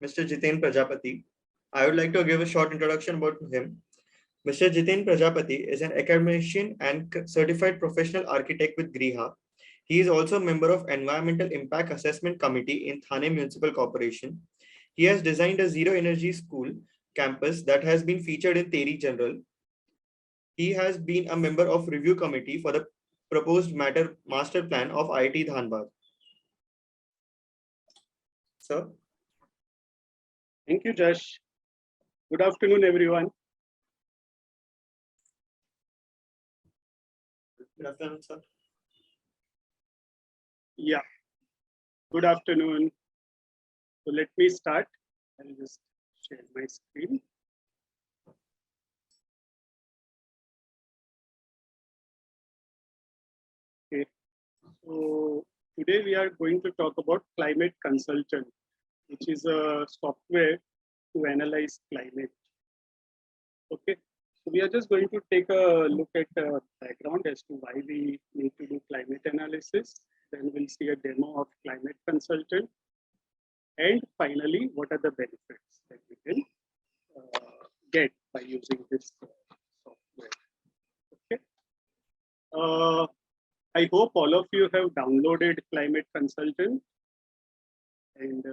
Mr. Jitendra Prajapati. I would like to give a short introduction about him. Mr. Jitendra Prajapati is an academician and certified professional architect with Griha. He is also a member of Environmental Impact Assessment Committee in Thane Municipal Corporation. He has designed a zero energy school campus that has been featured in Teri General. He has been a member of review committee for the proposed master plan of IIT Dhanbad. Sir. Thank you, Josh. Good afternoon, everyone. Good afternoon, sir. Yeah, good afternoon. So let me start. I'll just share my screen. Okay, so today we are going to talk about Climate Consultant, which is a software to analyze climate. Okay, so we are just going to take a look at the background as to why we need to do climate analysis. Then we'll see a demo of Climate Consultant. And finally, what are the benefits that we can get by using this software? Okay. I hope all of you have downloaded Climate Consultant, and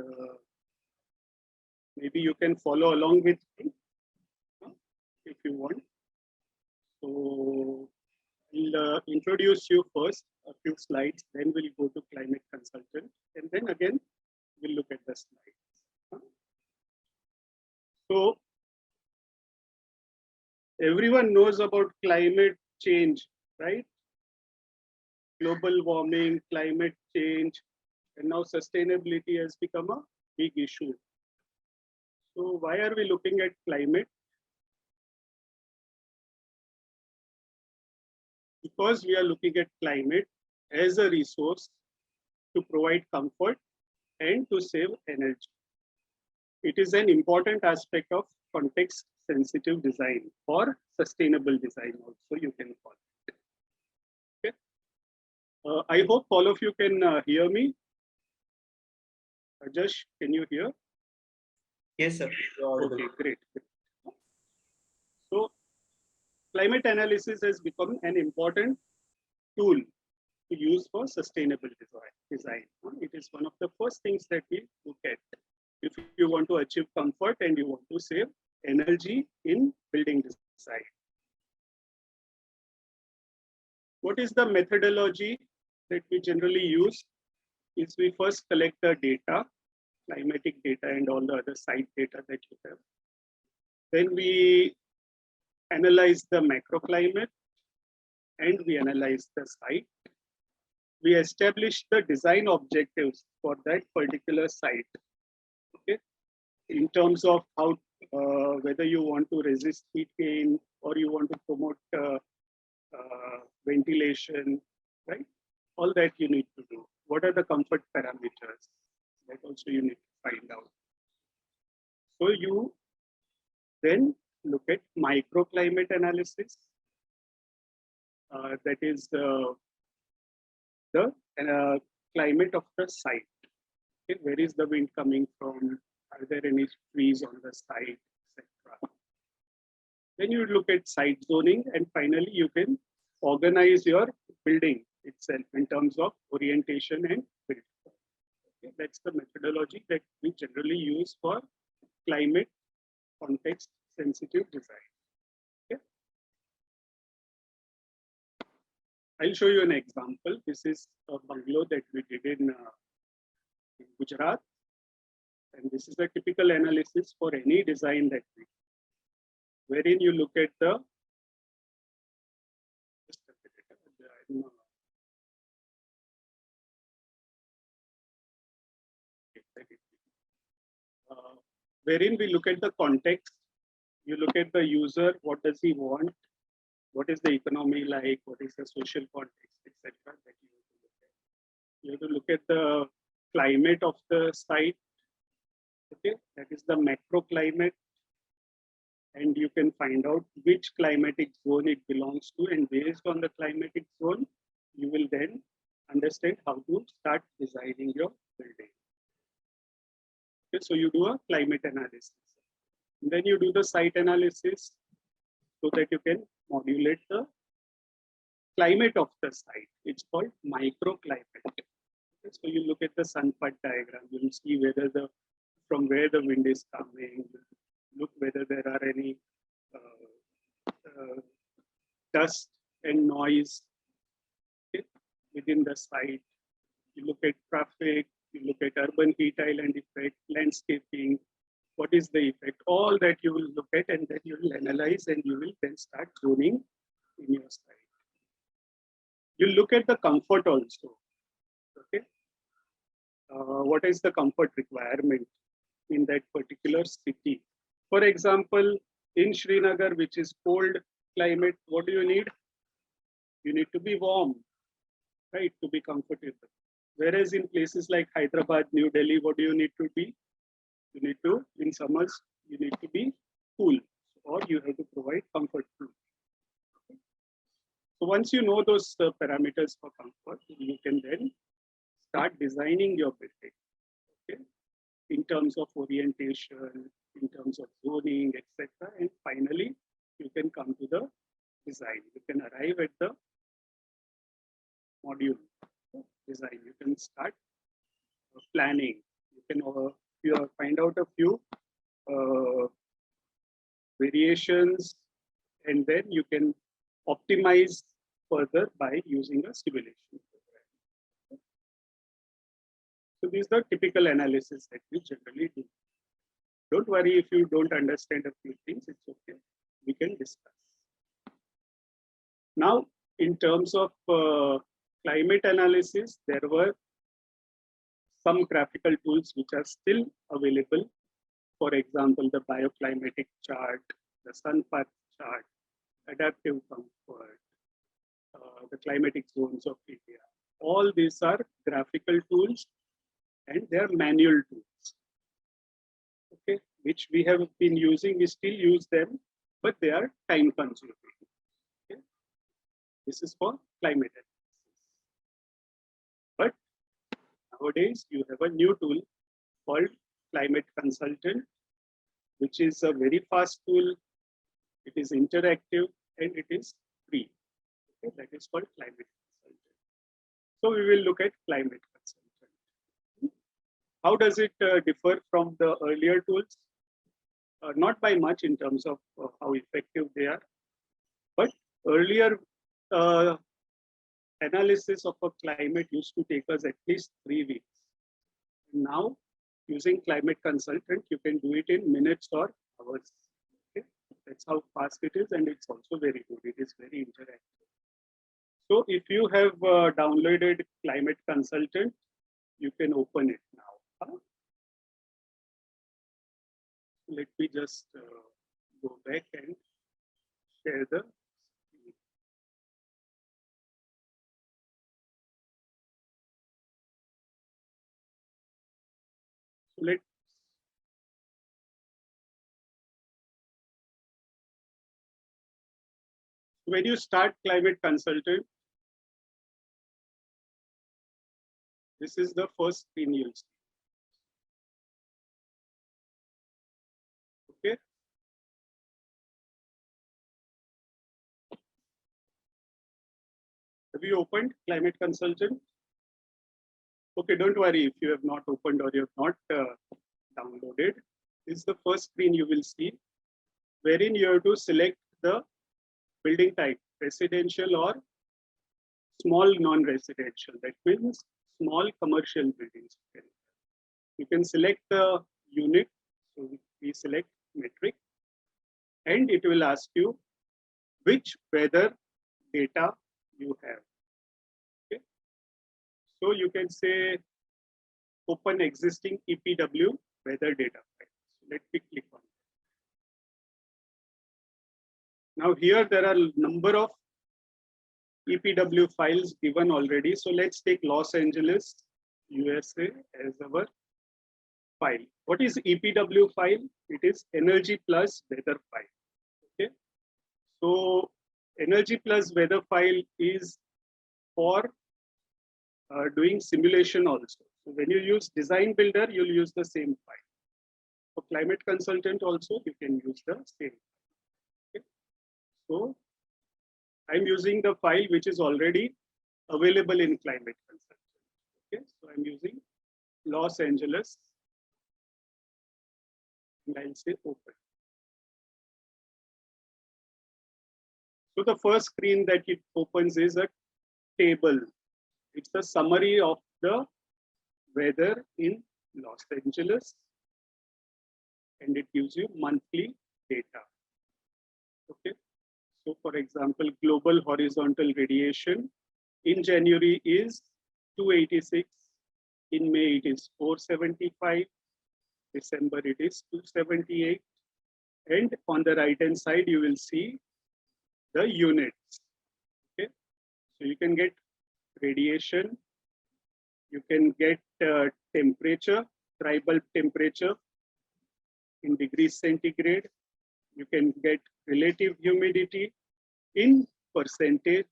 maybe you can follow along with me if you want. So I'll introduce you first, a few slides, then we'll go to Climate Consultant, and then again, we'll look at the slides. So everyone knows about climate change, right? Global warming, climate change, and now sustainability has become a big issue. So why are we looking at climate? Because we are looking at climate as a resource to provide comfort and to save energy. It is an important aspect of context-sensitive design or sustainable design also, you can call it. Okay. I hope all of you can hear me. Josh, can you hear? Yes, sir. Okay, great. So climate analysis has become an important tool to use for sustainable design. It is one of the first things that we look at if you want to achieve comfort and you want to save energy in building design. What is the methodology that we generally use? Is we first collect the data, climatic data and all the other site data that you have. Then we analyze the macroclimate and we analyze the site. We establish the design objectives for that particular site. Okay, in terms of how whether you want to resist heat gain or you want to promote ventilation, right? All that you need to do. What are the comfort parameters? That also you need to find out. So you then look at microclimate analysis. That is the climate of the site. Okay, where is the wind coming from? Are there any trees on the site, etc. Then you look at site zoning, and finally you can organize your building itself in terms of orientation and build. Okay, that's the methodology that we generally use for climate context sensitive design. Okay. I'll show you an example. This is a bungalow that we did in Gujarat. And this is a typical analysis for any design that we do, wherein you look at the wherein we look at the context, you look at the user, what does he want, what is the economy like, what is the social context, etc. that you have to look at. You have to look at the climate of the site. Okay, that is the macro climate, and you can find out which climatic zone it belongs to, and based on the climatic zone, you will then understand how to start designing your building. Okay, so you do a climate analysis. And then you do the site analysis so that you can modulate the climate of the site. It's called microclimate. Okay, so you look at the sun path diagram, you will see whether from where the wind is coming, look whether there are any dust and noise, okay, within the site. You look at traffic, you look at urban heat island effect, landscaping, what is the effect, all that you will look at, and then you will analyze, and you will then start zoning in your site. You look at the comfort also. Okay, what is the comfort requirement in that particular city? For example, in Srinagar, which is cold climate, what do you need? You need to be warm, right, to be comfortable. Whereas in places like Hyderabad, New Delhi, what do you need to be? You need to, in summers, you need to be cool, or you have to provide comfort food. So once you know those parameters for comfort, you can then start designing your building, okay, in terms of orientation, in terms of zoning, etc. And finally, you can come to the design. You can arrive at the module design. You can start planning. You can find out a few variations, and then you can optimize further by using a simulation program. So these are typical analysis that we generally do. Don't worry if you don't understand a few things, it's okay. We can discuss. Now, in terms of climate analysis, there were some graphical tools which are still available. For example, the bioclimatic chart, the sun path chart, adaptive comfort, the climatic zones of India. All these are graphical tools and they are manual tools, okay, which we have been using. We still use them, but they are time consuming. Okay? This is for climate analysis. But nowadays, you have a new tool called Climate Consultant, which is a very fast tool. It is interactive and it is free. Okay? That is called Climate Consultant. So we will look at Climate Consultant. How does it differ from the earlier tools? Not by much in terms of how effective they are, but earlier analysis of a climate used to take us at least 3 weeks. Now, using Climate Consultant, you can do it in minutes or hours. Okay? That's how fast it is, and it's also very good. It is very interactive. So if you have downloaded Climate Consultant, you can open it now. Let me just go back and share the screen. So when you start Climate Consultant, this is the first screen you'll see. Okay. Have you opened Climate Consultant? Okay, don't worry if you have not opened or you have not downloaded. This is the first screen you will see, wherein you have to select the building type, residential or small non-residential. That means small commercial buildings. You can select the unit. So we select metric, and it will ask you which weather data you have. Okay. So you can say open existing EPW weather data file. So let me click on it. Now here there are a number of EPW files given already. So let's take Los Angeles, USA as our file. What is EPW file? It is energy plus weather file. Okay. So energy plus weather file is for doing simulation also. So when you use design builder, you'll use the same file. For climate consultant also, you can use the same. Okay. So I'm using the file which is already available in climate consultant. Okay. So I'm using Los Angeles and I'll say open. So the first screen that it opens is a table. It's a summary of the weather in Los Angeles and it gives you monthly data. Okay. So for example, global horizontal radiation in January is 286, in May it is 475, December it is 278, and on the right hand side you will see the units. Okay. So you can get radiation, you can get temperature, tribal temperature in degrees centigrade, you can get relative humidity in percentage,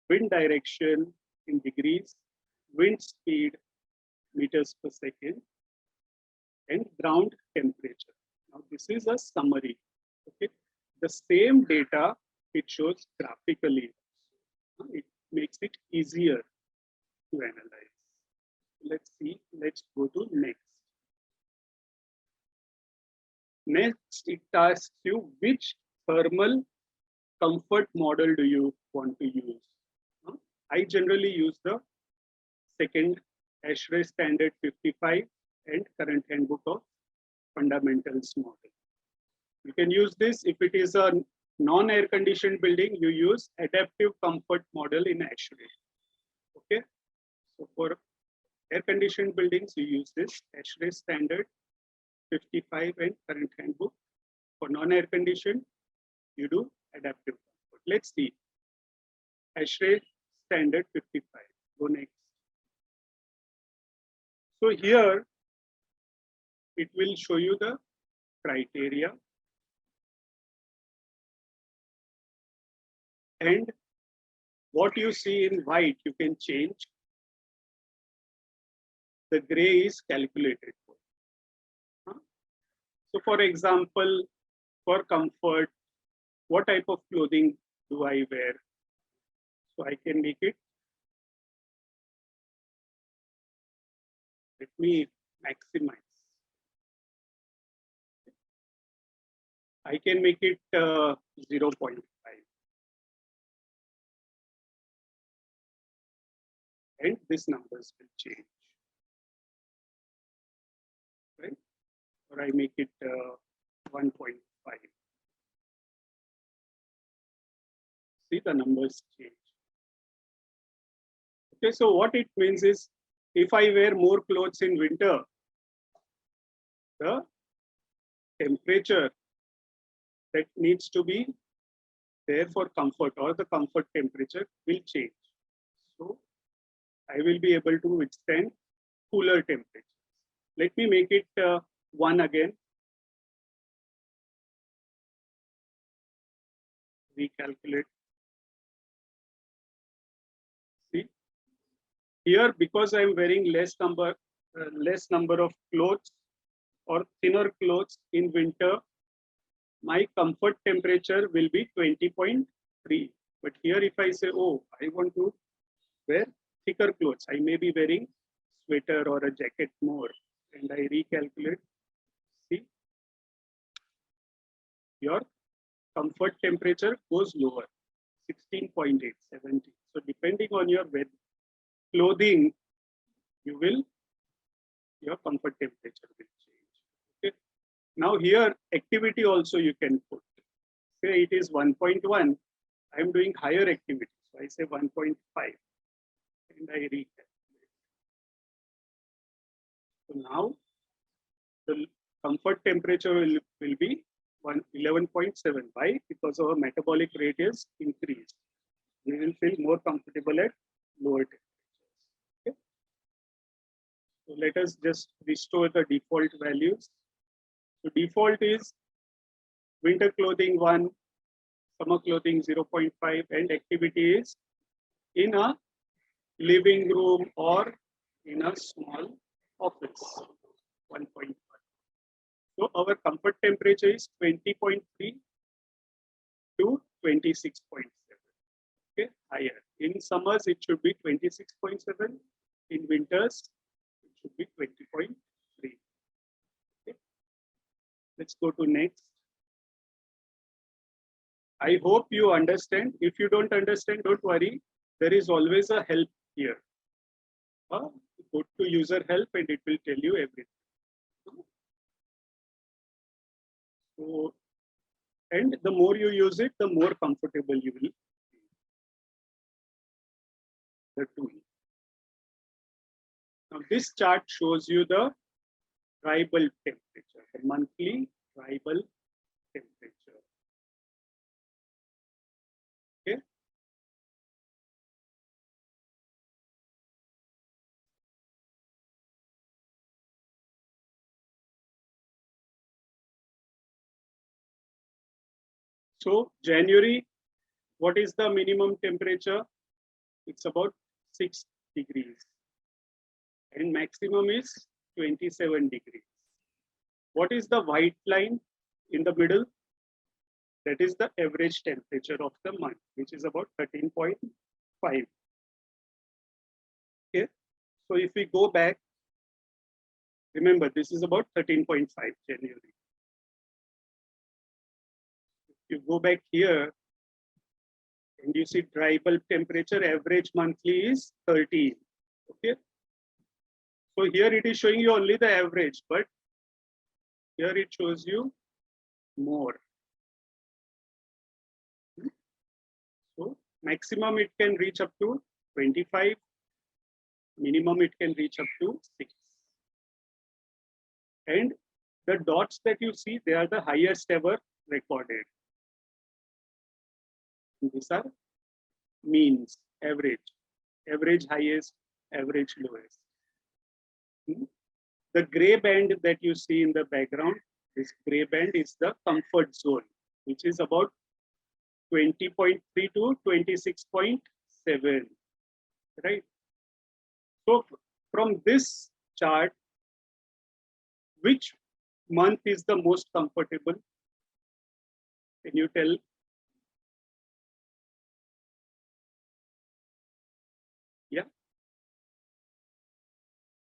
wind direction in degrees, wind speed, meters per second, and ground temperature. Now this is a summary. Okay. The same data it shows graphically. It makes it easier to analyze. Let's see, let's go to next. Next, it asks you which thermal comfort model do you want to use. I generally use the second ASHRAE standard 55 and current handbook of fundamentals model. You can use this if it is a non-air conditioned building, you use adaptive comfort model in ASHRAE. Okay. So for air conditioned buildings, you use this ASHRAE standard 55 and current handbook. For non-air conditioned, you do adaptive comfort. Let's see. ASHRAE standard 55. Go next. So here, it will show you the criteria. And what you see in white, you can change. The gray is calculated for. So for example, for comfort, what type of clothing do I wear? So I can make it. Let me maximize. I can make it 0.5. And these numbers will change. Right? Or I make it 1.5. See, the numbers change. Okay, so what it means is if I wear more clothes in winter, the temperature that needs to be there for comfort or the comfort temperature will change. So I will be able to withstand cooler temperatures. Let me make it 1 again. Recalculate. See, here because I am wearing less number of clothes or thinner clothes in winter, my comfort temperature will be 20.3. But here if I say, oh, I want to wear thicker clothes, I may be wearing sweater or a jacket more, and I recalculate. See, your comfort temperature goes lower, 16.8, 17. So depending on your clothing, your comfort temperature will change. Okay. Now here, activity also you can put. Say it is 1.1, I am doing higher activity. So I say 1.5 and I recalculate. So now the comfort temperature will be 11.7. Why? Because our metabolic rate is increased. We will feel more comfortable at lower temperatures. Okay. So let us just restore the default values. So default is winter clothing 1, summer clothing 0.5, and activity is in a living room or in a small office 1.5. So our comfort temperature is 20.3 to 26.7. Okay, higher. In summers, it should be 26.7. In winters, it should be 20.3. Okay. Let's go to next. I hope you understand. If you don't understand, don't worry. There is always a help here. Go to user help and it will tell you everything. So, and the more you use it, the more comfortable you will be. The tool. Now this chart shows you the dry bulb temperature, the monthly dry bulb temperature. Okay. So January, what is the minimum temperature? It's about 6 degrees. And maximum is 27 degrees. What is the white line in the middle? That is the average temperature of the month, which is about 13.5. Okay. So if we go back, remember this is about 13.5 January. If you go back here and you see dry bulb temperature, average monthly is 13. Okay. So here it is showing you only the average, but here it shows you more. So maximum it can reach up to 25, minimum it can reach up to 6. And the dots that you see, they are the highest ever recorded. These are means, average highest, average lowest. The gray band that you see in the background, this gray band is the comfort zone, which is about 20.3 to 26.7, right? So from this chart, which month is the most comfortable? Can you tell? Yeah.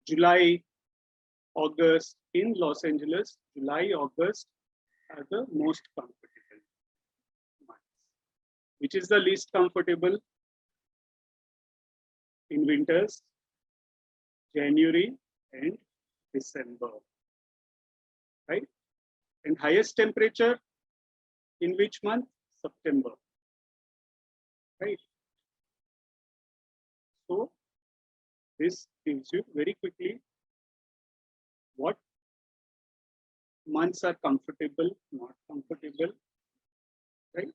July, August in Los Angeles, July, August are the most comfortable months. Which is the least comfortable? In winters, January and December, right? And highest temperature in which month? September, right? So this gives you very quickly what months are comfortable, not comfortable, right?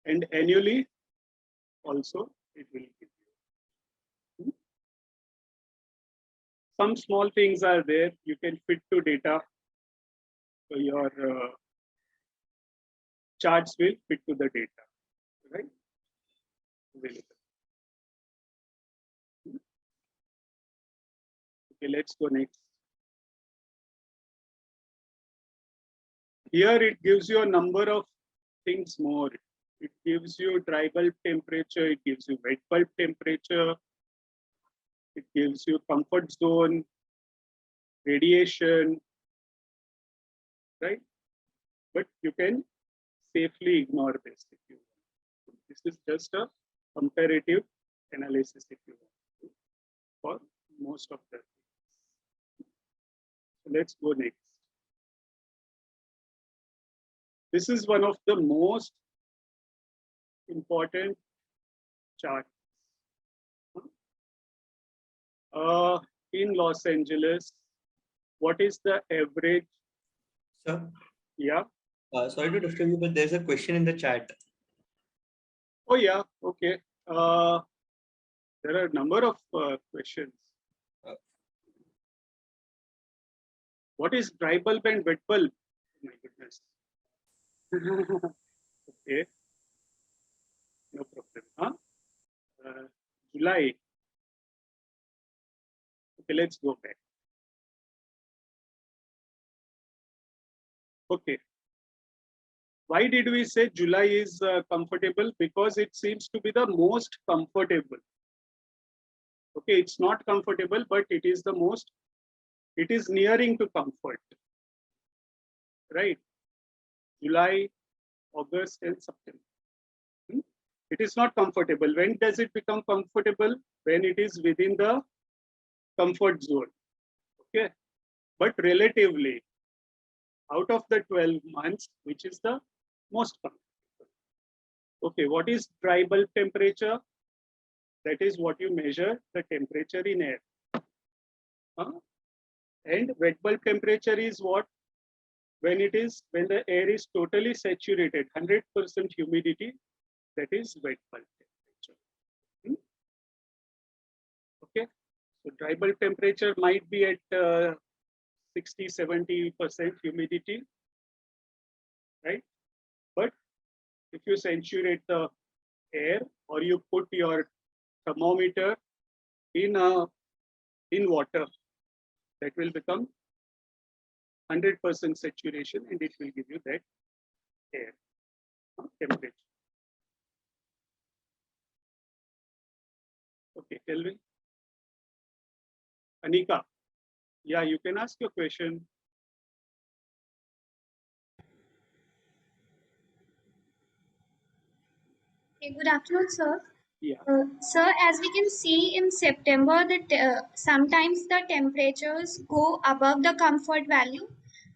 And annually also it will give you. Some small things are there. You can fit to data. So your charts will fit to the data, right? Available. Okay, let's go next. Here it gives you a number of things more. It gives you dry bulb temperature, it gives you wet bulb temperature, it gives you comfort zone, radiation, right? But you can safely ignore this if you want. This is just a comparative analysis if you want for most of the things. So let's go next. This is one of the most important charts. In Los Angeles, what is the average? Sir, Yeah. sorry to disturb you, but there's a question in the chat. Oh yeah. Okay. There are a number of questions. What is dry bulb and wet bulb? Oh my goodness. Okay. No problem. Huh? July. Okay, let's go back. Okay. Why did we say July is comfortable? Because it seems to be the most comfortable. Okay, it's not comfortable, but it is the most, it is nearing to comfort. Right? July, August, and September. It is not comfortable. When does it become comfortable? When it is within the comfort zone. Okay. But relatively, out of the 12 months, which is the most comfortable. Okay, what is dry bulb temperature? That is what you measure the temperature in air. And wet bulb temperature is what? When the air is totally saturated, 100% humidity, that is wet bulb temperature. Okay, so dry bulb temperature might be at 60-70% humidity, right? But if you saturate the air or you put your thermometer in water, that will become 100% saturation and it will give you that air temperature. Okay, tell me. Anika, yeah, you can ask your question. Okay, good afternoon, sir. Yeah. Sir, as we can see in September, that sometimes the temperatures go above the comfort value,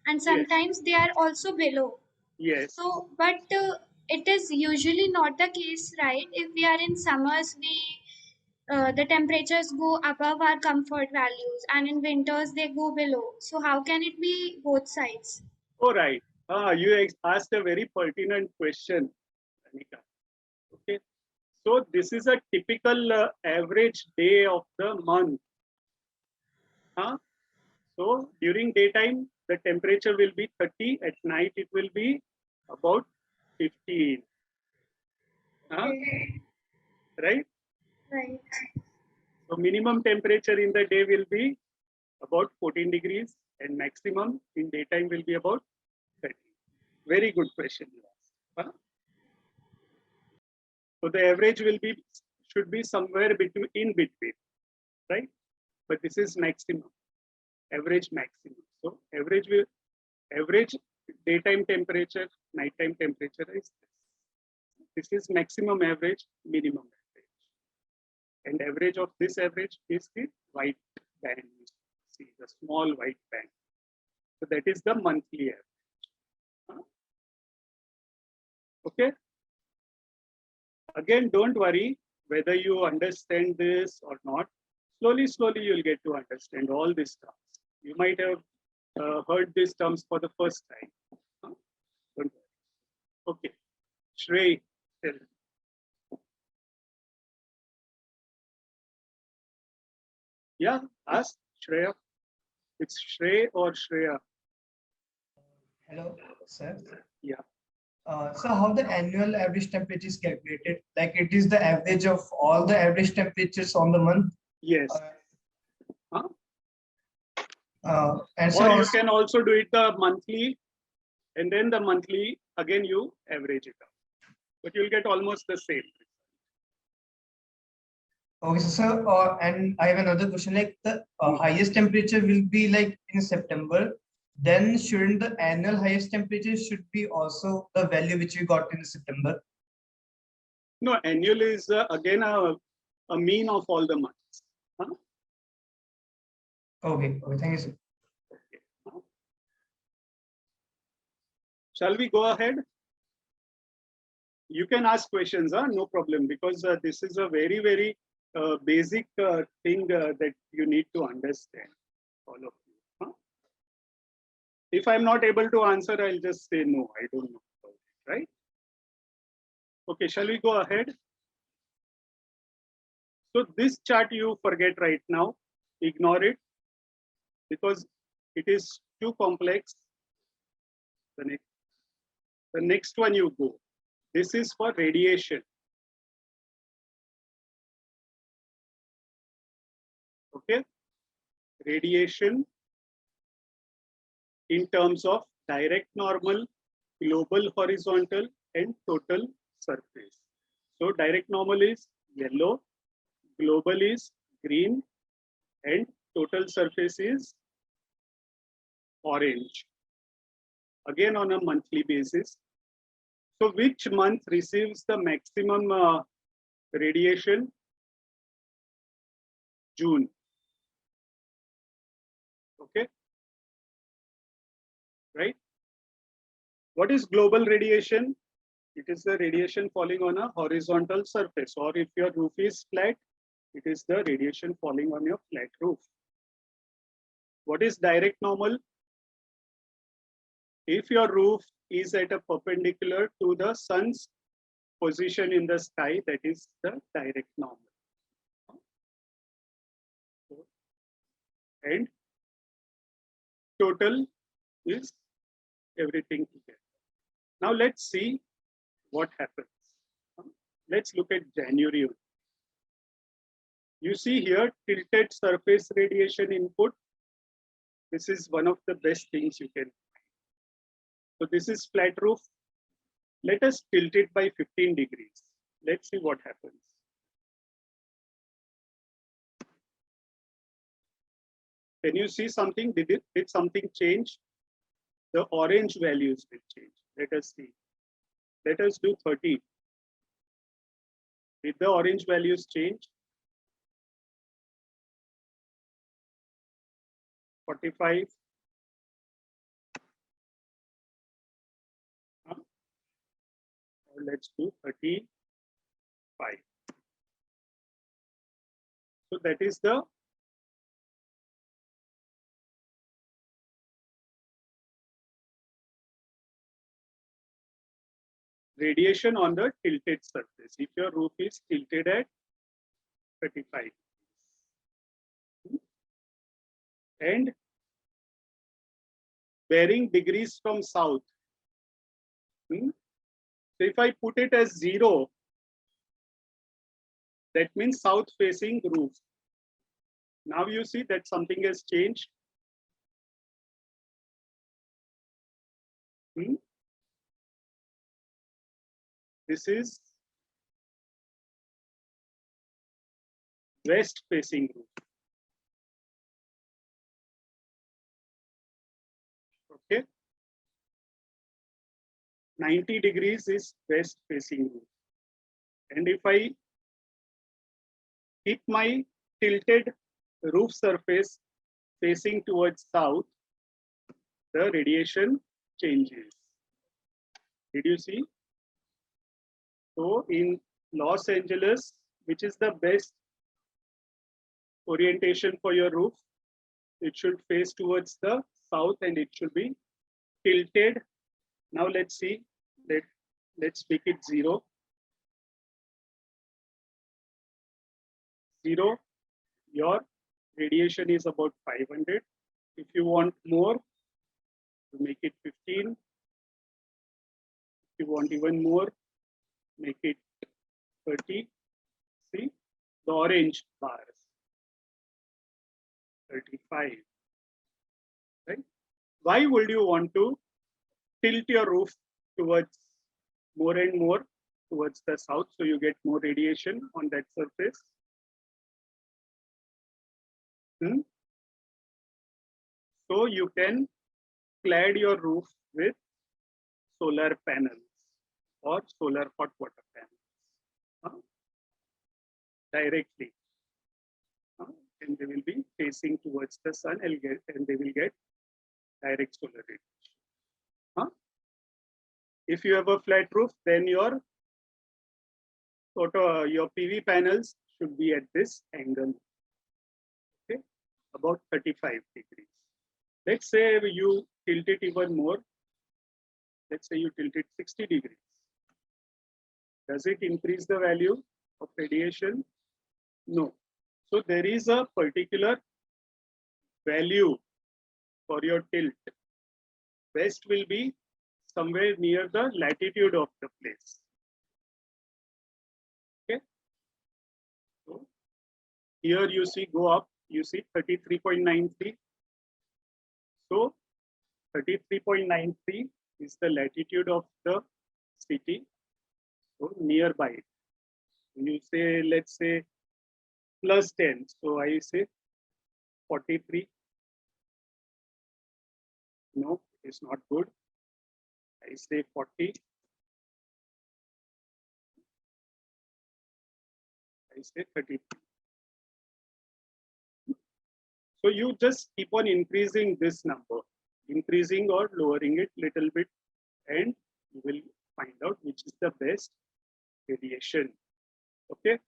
and sometimes they are also below. Yes. So, but it is usually not the case, right? If we are in summers, the temperatures go above our comfort values, and in winters they go below. So, how can it be both sides? All right. You asked a very pertinent question, Anika. Okay. So this is a typical average day of the month. So during daytime, the temperature will be 30. At night, it will be about 15. Right? Right. So minimum temperature in the day will be about 14 degrees and maximum in daytime will be about 30. Very good question you asked. So the average should be somewhere in between, right? But this is maximum, average maximum. So average daytime temperature, nighttime temperature is this. This is maximum average, minimum average. And average of this average is the white band. You see the small white band. So that is the monthly average. Okay. Again, don't worry whether you understand this or not. Slowly, you'll get to understand all these terms. You might have heard these terms for the first time. Don't worry. Okay. Shrey, tell me. Yeah, ask Shreya. It's Shrey or Shreya. Hello, sir. Yeah. So how the annual average temperature is calculated? Like it is the average of all the average temperatures on the month? Yes. And or you can also do it the monthly, and then the monthly again you average it up, but you'll get almost the same. Okay, so sir, and I have another question. Like the highest temperature will be like in September. Then shouldn't the annual highest temperature should be also the value which we got in September? No, annual is again a mean of all the months. Okay, thank you, sir. Shall we go ahead? You can ask questions, no problem, because this is a very, very basic thing that you need to understand, all of you. If I'm not able to answer, I'll just say no, I don't know, right? Okay, shall we go ahead? So this chart you forget right now, ignore it, because it is too complex. The next one you go. This is for radiation. Okay, radiation in terms of direct normal, global horizontal, and total surface. So direct normal is yellow, global is green, and total surface is orange. Again on a monthly basis. So which month receives the maximum radiation? June. Okay. Right. What is global radiation? It is the radiation falling on a horizontal surface, or if your roof is flat, it is the radiation falling on your flat roof. What is direct normal? If your roof is at a perpendicular to the sun's position in the sky, that is the direct normal. And total is everything together. Now let's see what happens. Let's look at January. You see here tilted surface radiation input. This is one of the best things you can find. So this is flat roof. Let us tilt it by 15 degrees. Let's see what happens. Can you see something? Did something change? The orange values will change. Let us see. Let us do 30. Did the orange values change? 45. Let's do 35. So that is the radiation on the tilted surface. If your roof is tilted at 35 and bearing degrees from south. So if I put it as 0, that means south facing roof. Now you see that something has changed. This is west facing roof. Okay. 90 degrees is west facing roof. And if I keep my tilted roof surface facing towards south, the radiation changes. Did you see? So in Los Angeles, which is the best orientation for your roof? It should face towards the south and it should be tilted. Now let's see. Let's make it 0. 0. Your radiation is about 500. If you want more, you make it 15. If you want even more, make it 30. See the orange bars. 35. Right? Why would you want to tilt your roof towards more and more towards the south so you get more radiation on that surface? So you can clad your roof with solar panels or solar hot water panels directly. And they will be facing towards the sun and they will get direct solar radiation. If you have a flat roof, then your PV panels should be at this angle, okay, about 35 degrees. Let's say you tilt it even more. Let's say you tilt it 60 degrees. Does it increase the value of radiation? No. So there is a particular value for your tilt. West will be somewhere near the latitude of the place. Okay. So here you see go up, you see 33.93. So 33.93 is the latitude of the city. So nearby. When you say, let's say plus 10, so I say 43. No, it's not good. I say 40. I say 33. So you just keep on increasing this number, increasing or lowering it little bit, and you will find out which is the best radiation. Okay,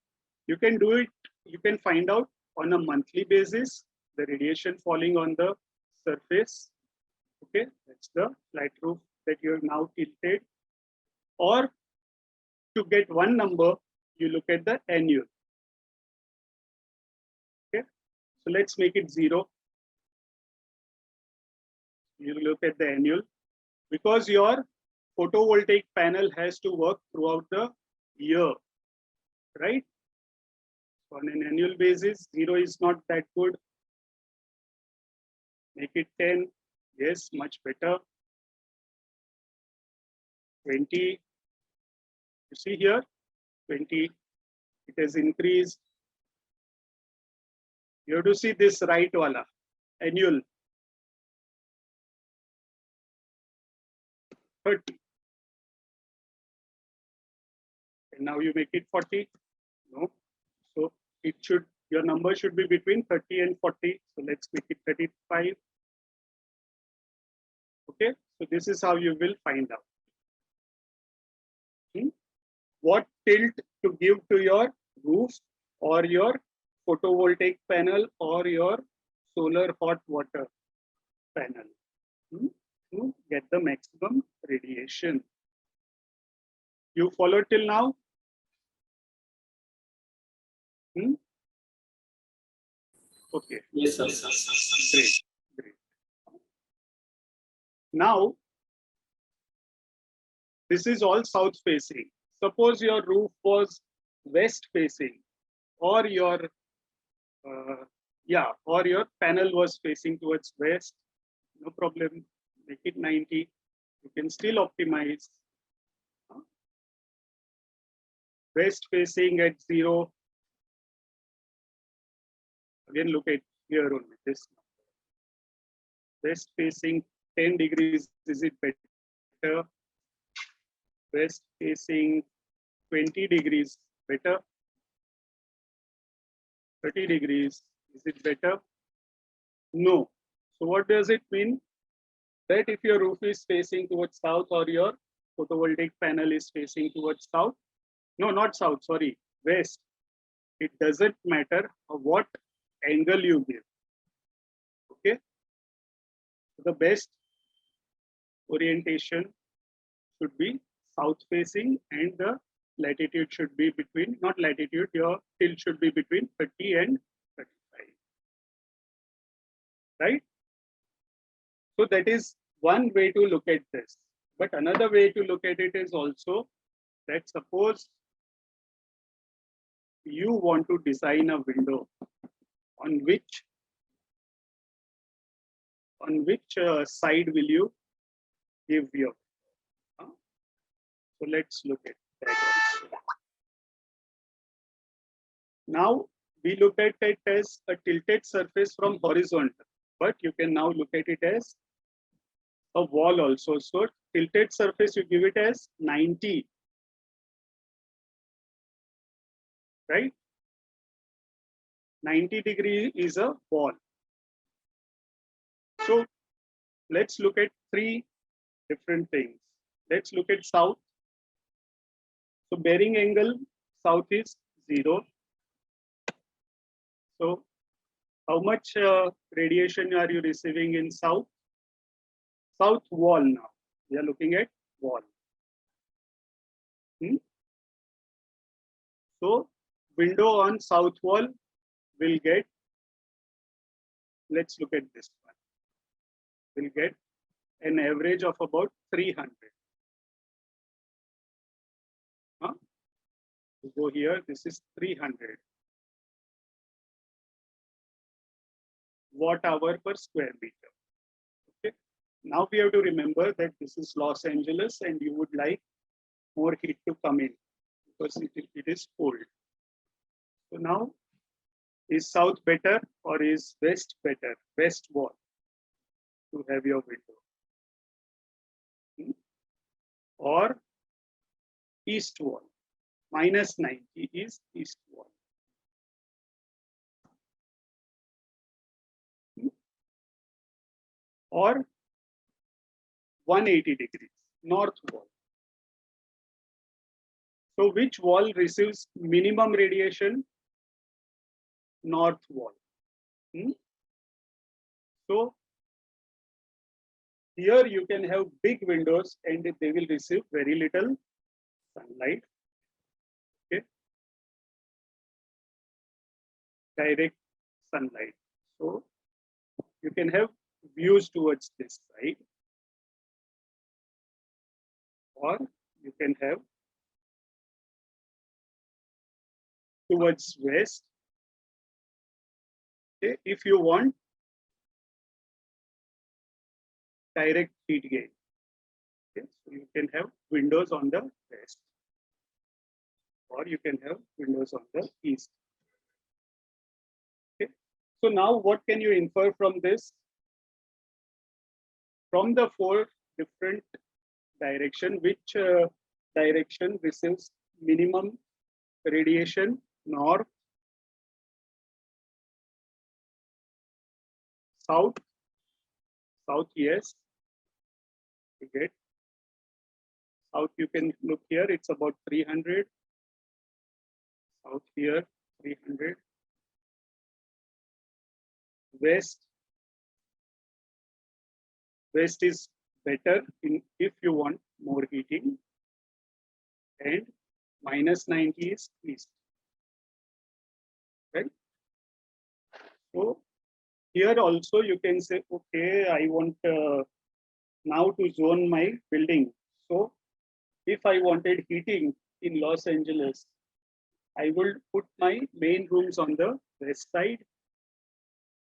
you can do it. You can find out on a monthly basis the radiation falling on the surface. Okay, that's the flat roof that you have now tilted. Or to get one number, you look at the annual. Okay, so let's make it 0. You look at the annual, because your photovoltaic panel has to work throughout the year, right? So on an annual basis, 0 is not that good. Make it 10. Yes, much better. 20. You see here, 20. It has increased. You have to see this right wala, annual. 30. And now you make it 40. No. So it should, your number should be between 30 and 40. So let's make it 35. Okay. So this is how you will find out. What tilt to give to your roof or your photovoltaic panel or your solar hot water panel to get the maximum radiation. You follow till now? Okay. Yes, sir. Great. Great. Now, this is all south facing. Suppose your roof was west facing, or your or your panel was facing towards west. No problem. Make it 90. You can still optimize. West facing at 0. Again, look at here only this. West facing 10 degrees, is it better? West facing 20 degrees, better? 30 degrees, is it better? No. So what does it mean? That if your roof is facing towards south or your photovoltaic panel is facing towards south, no, not south, sorry, west, it doesn't matter what angle you give. Okay. The best orientation should be south facing, and the latitude should be between, not latitude, your tilt should be between 30 and 35. Right? So that is one way to look at this. But another way to look at it is also that suppose you want to design a window on which side will you give your. So let's look at that also. Now we look at it as a tilted surface from horizontal, but you can now look at it as a wall also. So tilted surface, you give it as 90, right? 90 degree is a wall. So let's look at 3 different things. Let's look at south. So bearing angle south is 0. So how much radiation are you receiving in south? South wall now. We are looking at wall. So window on south wall will get, let's look at this one. We'll get an average of about 300. Go here, this is 300 watt-hour per square meter. Okay, Now we have to remember that this is Los Angeles and you would like more heat to come in because it is cold. So now, is south better or is west better? West wall to have your window. Or east wall. Minus 90 is east wall. Or 180 degrees, north wall. So which wall receives minimum radiation? North wall. So here you can have big windows and they will receive very little sunlight. Okay. Direct sunlight. So you can have views towards this side, or you can have towards west. Okay. If you want direct heat gain. Okay. So you can have windows on the west, or you can have windows on the east. Okay. So now what can you infer from this? From the four different direction, which direction receives minimum radiation? North, south, south, yes. You get south, you can look here, it's about 300. South here, 300. West, west is better if you want more heating. And minus 90 is east. Right? So here also you can say, okay, I want now to zone my building. So if I wanted heating in Los Angeles, I will put my main rooms on the west side,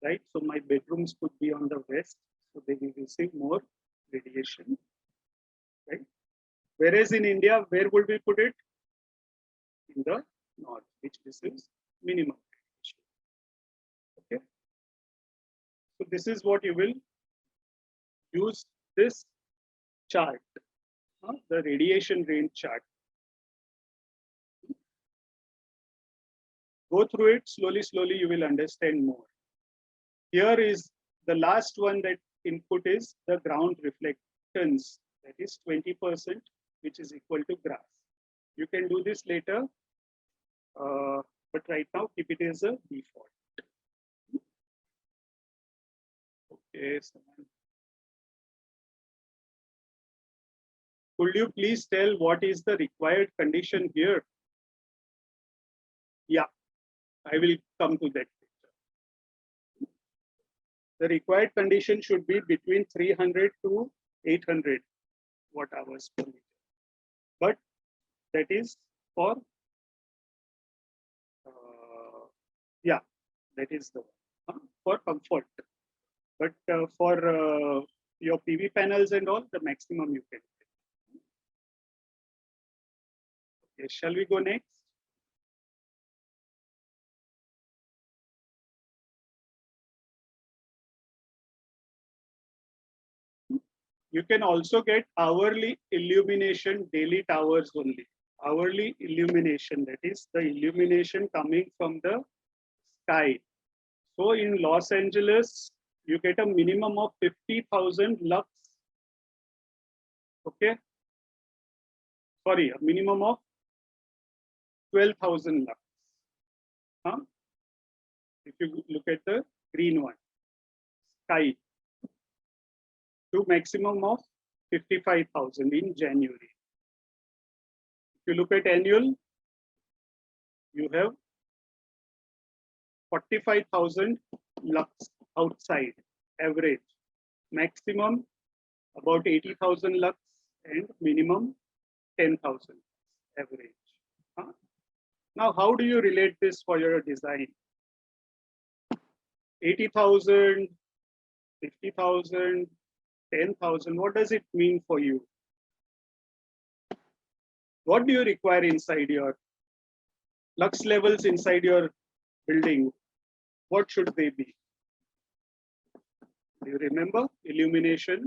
right? So my bedrooms could be on the west, so they will receive more radiation, right? Whereas in India, where would we put it? In the north, which receives minimum radiation. Okay. So this is what you will use this chart, the radiation range chart. Go through it slowly, you will understand more. Here is the last one that input is the ground reflectance, that is 20%, which is equal to grass. You can do this later, but right now keep it as a default. Okay, could you please tell what is the required condition here? Yeah, I will come to that. The required condition should be between 300 to 800 watt hours per meter. But that is for, yeah, that is the one, for comfort. But for your PV panels and all, the maximum you can get. Okay, shall we go next? You can also get hourly illumination, daily towers only. Hourly illumination, that is the illumination coming from the sky. So in Los Angeles, you get a minimum of 50,000 lux. Okay. Sorry, a minimum of 12,000 lux. Huh? If you look at the green one, sky, to maximum of 55,000 in January. If you look at annual, you have 45,000 lux outside average, maximum about 80,000 lux and minimum 10,000 average. Huh? Now, how do you relate this for your design? 80,000, 50,000, 10,000. What does it mean for you? What do you require inside your lux levels inside your building? What should they be? Do you remember? Illumination.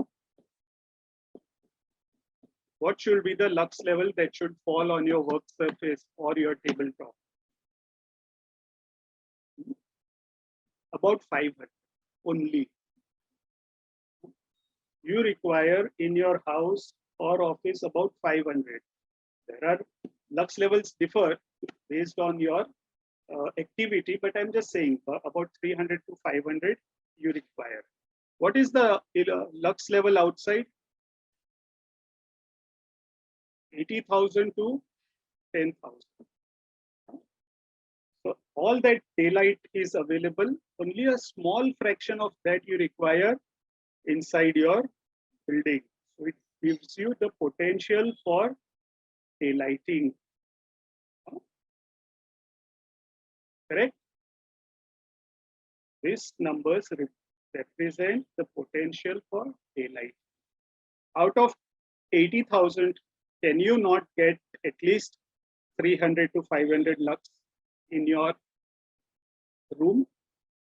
What should be the lux level that should fall on your work surface or your tabletop? About 500 only. You require in your house or office about 500. There are lux levels differ based on your activity, but I'm just saying about 300 to 500 you require. What is the lux level outside? 80,000 to 10,000. So all that daylight is available. Only a small fraction of that you require inside your building. So it gives you the potential for daylighting. Correct? These numbers represent the potential for daylight. Out of 80,000, can you not get at least 300 to 500 lux in your room?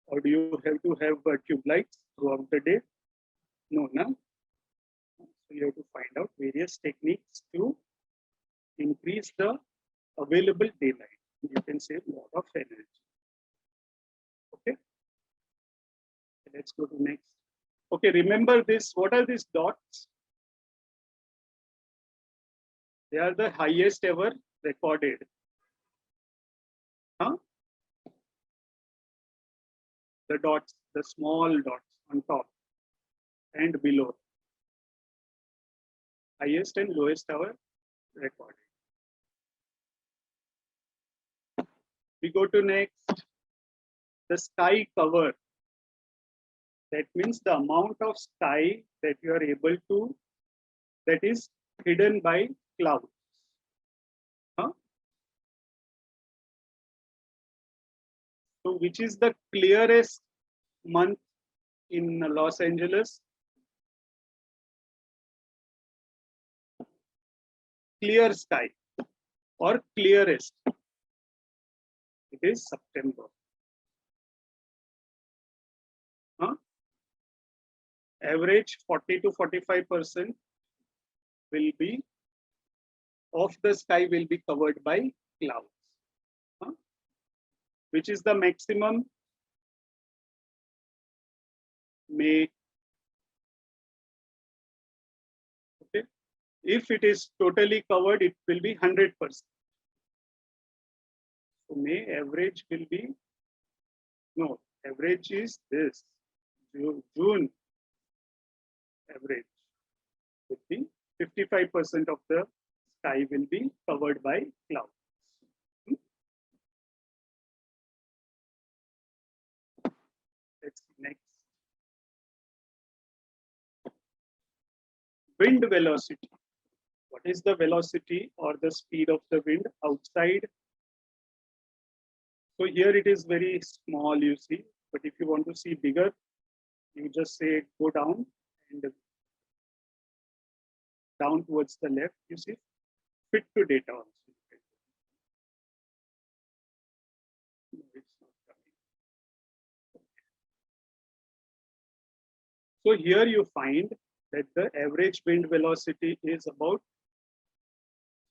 Or do you have to have tube lights throughout the day? No, no. So you have to find out various techniques to increase the available daylight. You can save a lot of energy. Okay. Let's go to next. Okay, remember this. What are these dots? They are the highest ever recorded. Huh? The dots, the small dots on top and below. Highest and lowest ever recorded. We go to next. The sky cover. That means the amount of sky that you are able to, that is hidden by clouds. Huh? So which is the clearest month in Los Angeles? Clear sky or clearest? It is September. Huh? Average 40 to 45% will be of the sky will be covered by clouds. Huh? Which is the maximum? May. Okay. If it is totally covered, it will be 100%. So May average will be, no, average is this. June average would be 55% of the sky will be covered by clouds. Let's see next. Wind velocity. What is the velocity or the speed of the wind outside? So here it is very small, you see, but if you want to see bigger, you just say go down and down towards the left, you see, fit to data also. No, it's not coming. So here you find that the average wind velocity is about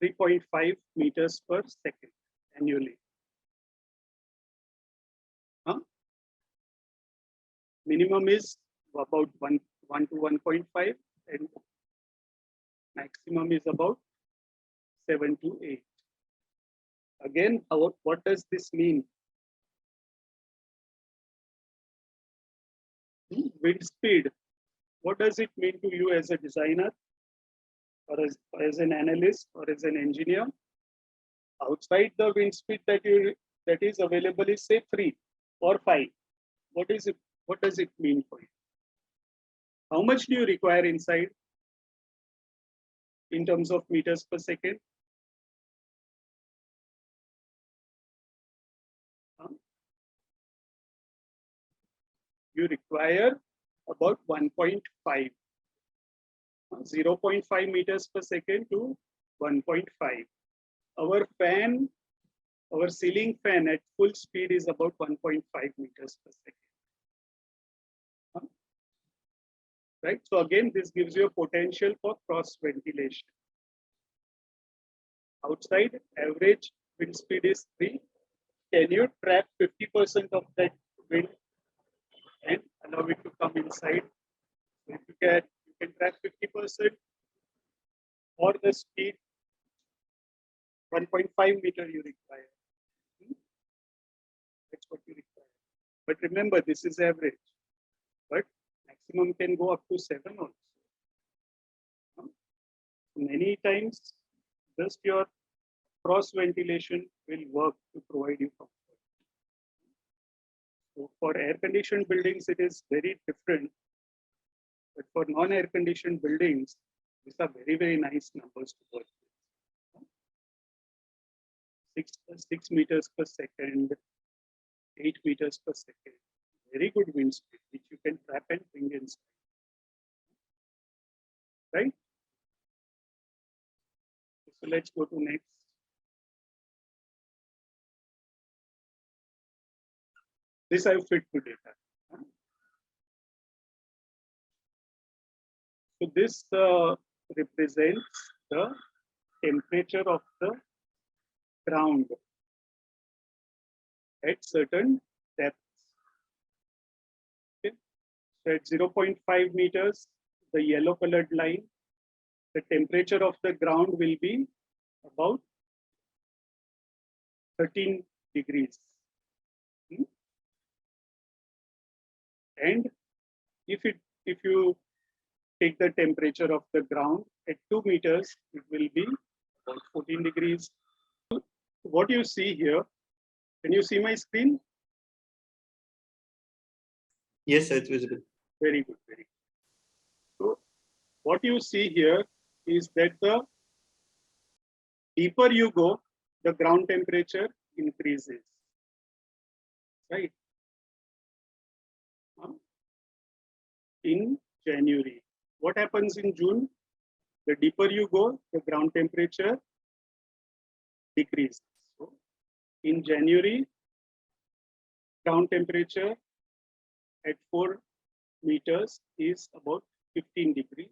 3.5 meters per second annually. Huh? Minimum is about 1 to 1.5 and maximum is about 7 to 8. Again, what does this mean? Wind speed. What does it mean to you as a designer or as an analyst or as an engineer? Outside the wind speed that is available is say 3 or 5. What is it? What does it mean for you? How much do you require inside in terms of meters per second? You require about 1.5 0.5 meters per second to 1.5. Our fan, our ceiling fan at full speed is about 1.5 meters per second. Right. So again, this gives you a potential for cross ventilation. Outside, average wind speed is 3. Can you trap 50% of that wind and allow it to come inside? So if you can trap 50% or the speed 1.5 meter you require. That's what you require. But remember, this is average. But maximum can go up to 7 also. Many times, just your cross ventilation will work to provide you comfort. So for air conditioned buildings, it is very different. But for non-air conditioned buildings, these are very, very nice numbers to work with. 6 meters per second, 8 meters per second. Very good wind speed, which you can trap and bring inside. Right? So let's go to next. This I fit to data. So this represents the temperature of the ground at certain depths. Okay. So at 0.5 meters, the yellow colored line, the temperature of the ground will be about 13 degrees. And if you take the temperature of the ground at 2 meters, it will be about 14 degrees. What you see here, can you see my screen? Yes, sir, it's visible. Very good, very good. So what you see here is that the deeper you go, the ground temperature increases, right? In January. What happens in June? The deeper you go, the ground temperature decreases. So in January, ground temperature at 4 meters is about 15 degrees.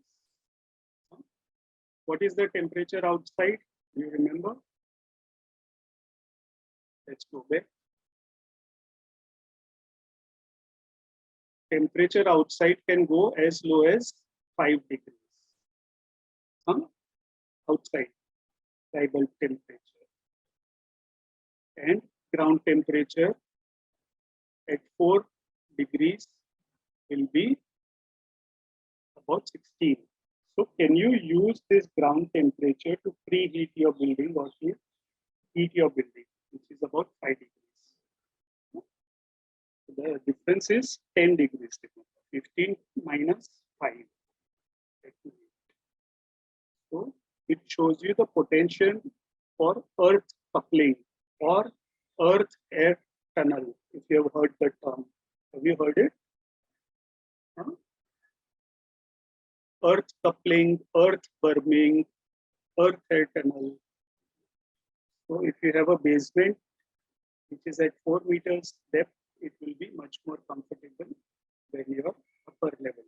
What is the temperature outside? Do you remember? Let's go back. Temperature outside can go as low as 5 degrees. Outside, sky bulb temperature. And ground temperature at 4 degrees will be about 16. So can you use this ground temperature to preheat your building or to heat your building, which is about 5 degrees. The difference is 10 degrees. 15 minus 5. So it shows you the potential for earth coupling or earth air tunnel, if you have heard the term. Have you heard it? Earth coupling, earth burming, earth air tunnel. So if you have a basement which is at 4 meters depth, it will be much more comfortable than your upper level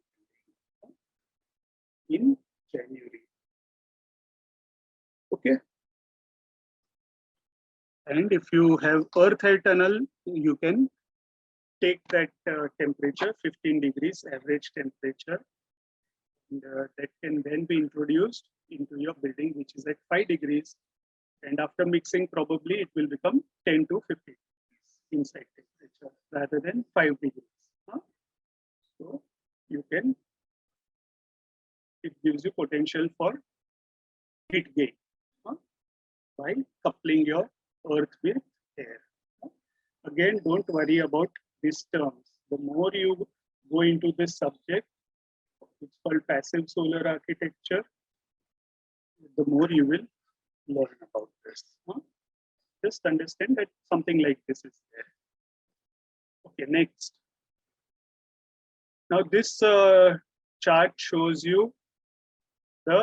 in January. Okay. And if you have earth air tunnel, you can take that temperature, 15 degrees average temperature, and that can then be introduced into your building, which is at 5 degrees. And after mixing, probably it will become 10 to 15 degrees inside temperature rather than 5 degrees. So you can, it gives you potential for heat gain by coupling your earth with air. Again, don't worry about these terms. The more you go into this subject, it's called passive solar architecture, the more you will learn about this. Just understand that something like this is there. Okay, next. Now this chart shows you the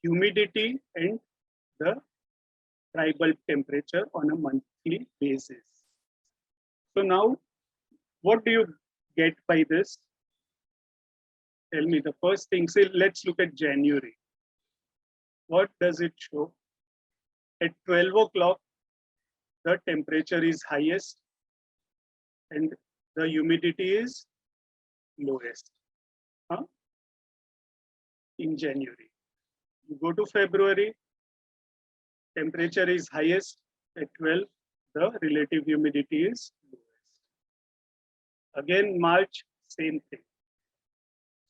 humidity and the dry bulb temperature on a monthly basis. So now, what do you get by this? Tell me the first thing. Say, let's look at January. What does it show? At 12 o'clock, the temperature is highest and the humidity is lowest. Huh? In January. You go to February, temperature is highest at 12, the relative humidity is lowest. Again, March, same thing.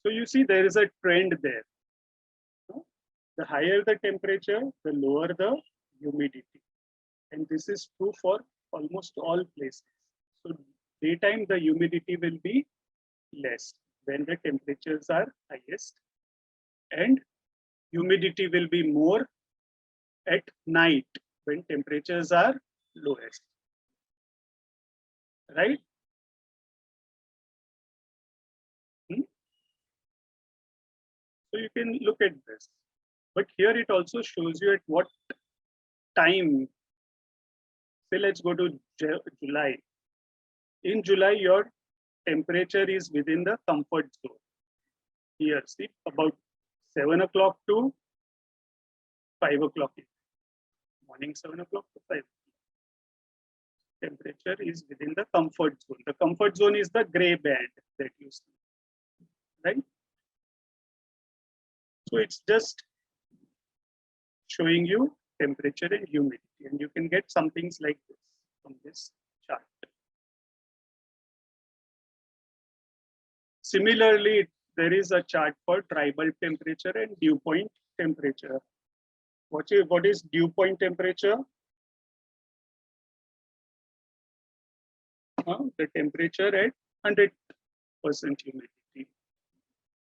So you see there is a trend there. The higher the temperature, the lower the humidity. And this is true for almost all places. So daytime, the humidity will be less when the temperatures are highest, and humidity will be more at night when temperatures are lowest. Right? So you can look at this. But here it also shows you at what time. Say let's go to July. In July, your temperature is within the comfort zone. Here, see, about 7 o'clock to 5 o'clock. Morning 7 o'clock to 5 o'clock. Temperature is within the comfort zone. The comfort zone is the gray band that you see. Right? So it's just showing you temperature and humidity, and you can get some things like this from this chart. Similarly, there is a chart for dry bulb temperature and dew point temperature. What is dew point temperature? The temperature at 100% humidity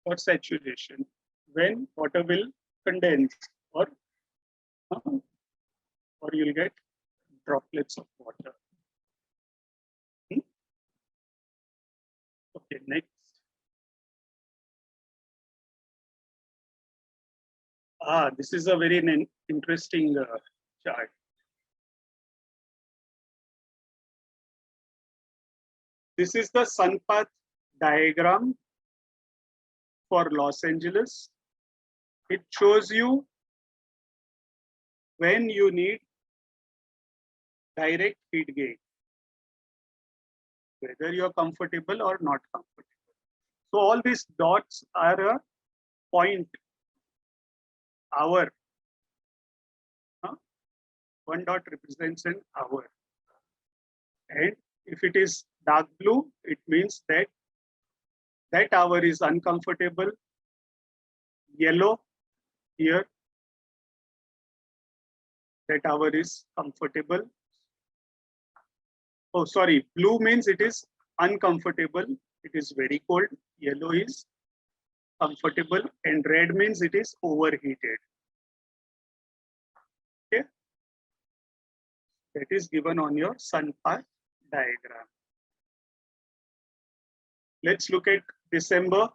or saturation, when water will condense or you'll get droplets of water. Okay, next. This is a very interesting chart. This is the sun path diagram for Los Angeles. It shows you when you need direct heat gain, whether you're comfortable or not comfortable. So all these dots are a point hour. One dot represents an hour. And if it is dark blue, it means that that hour is uncomfortable. Yellow here, that hour is comfortable. Oh, sorry, blue means it is uncomfortable. It is very cold. Yellow is comfortable, and red means it is overheated. Okay, that is given on your sun path diagram. Let's look at December.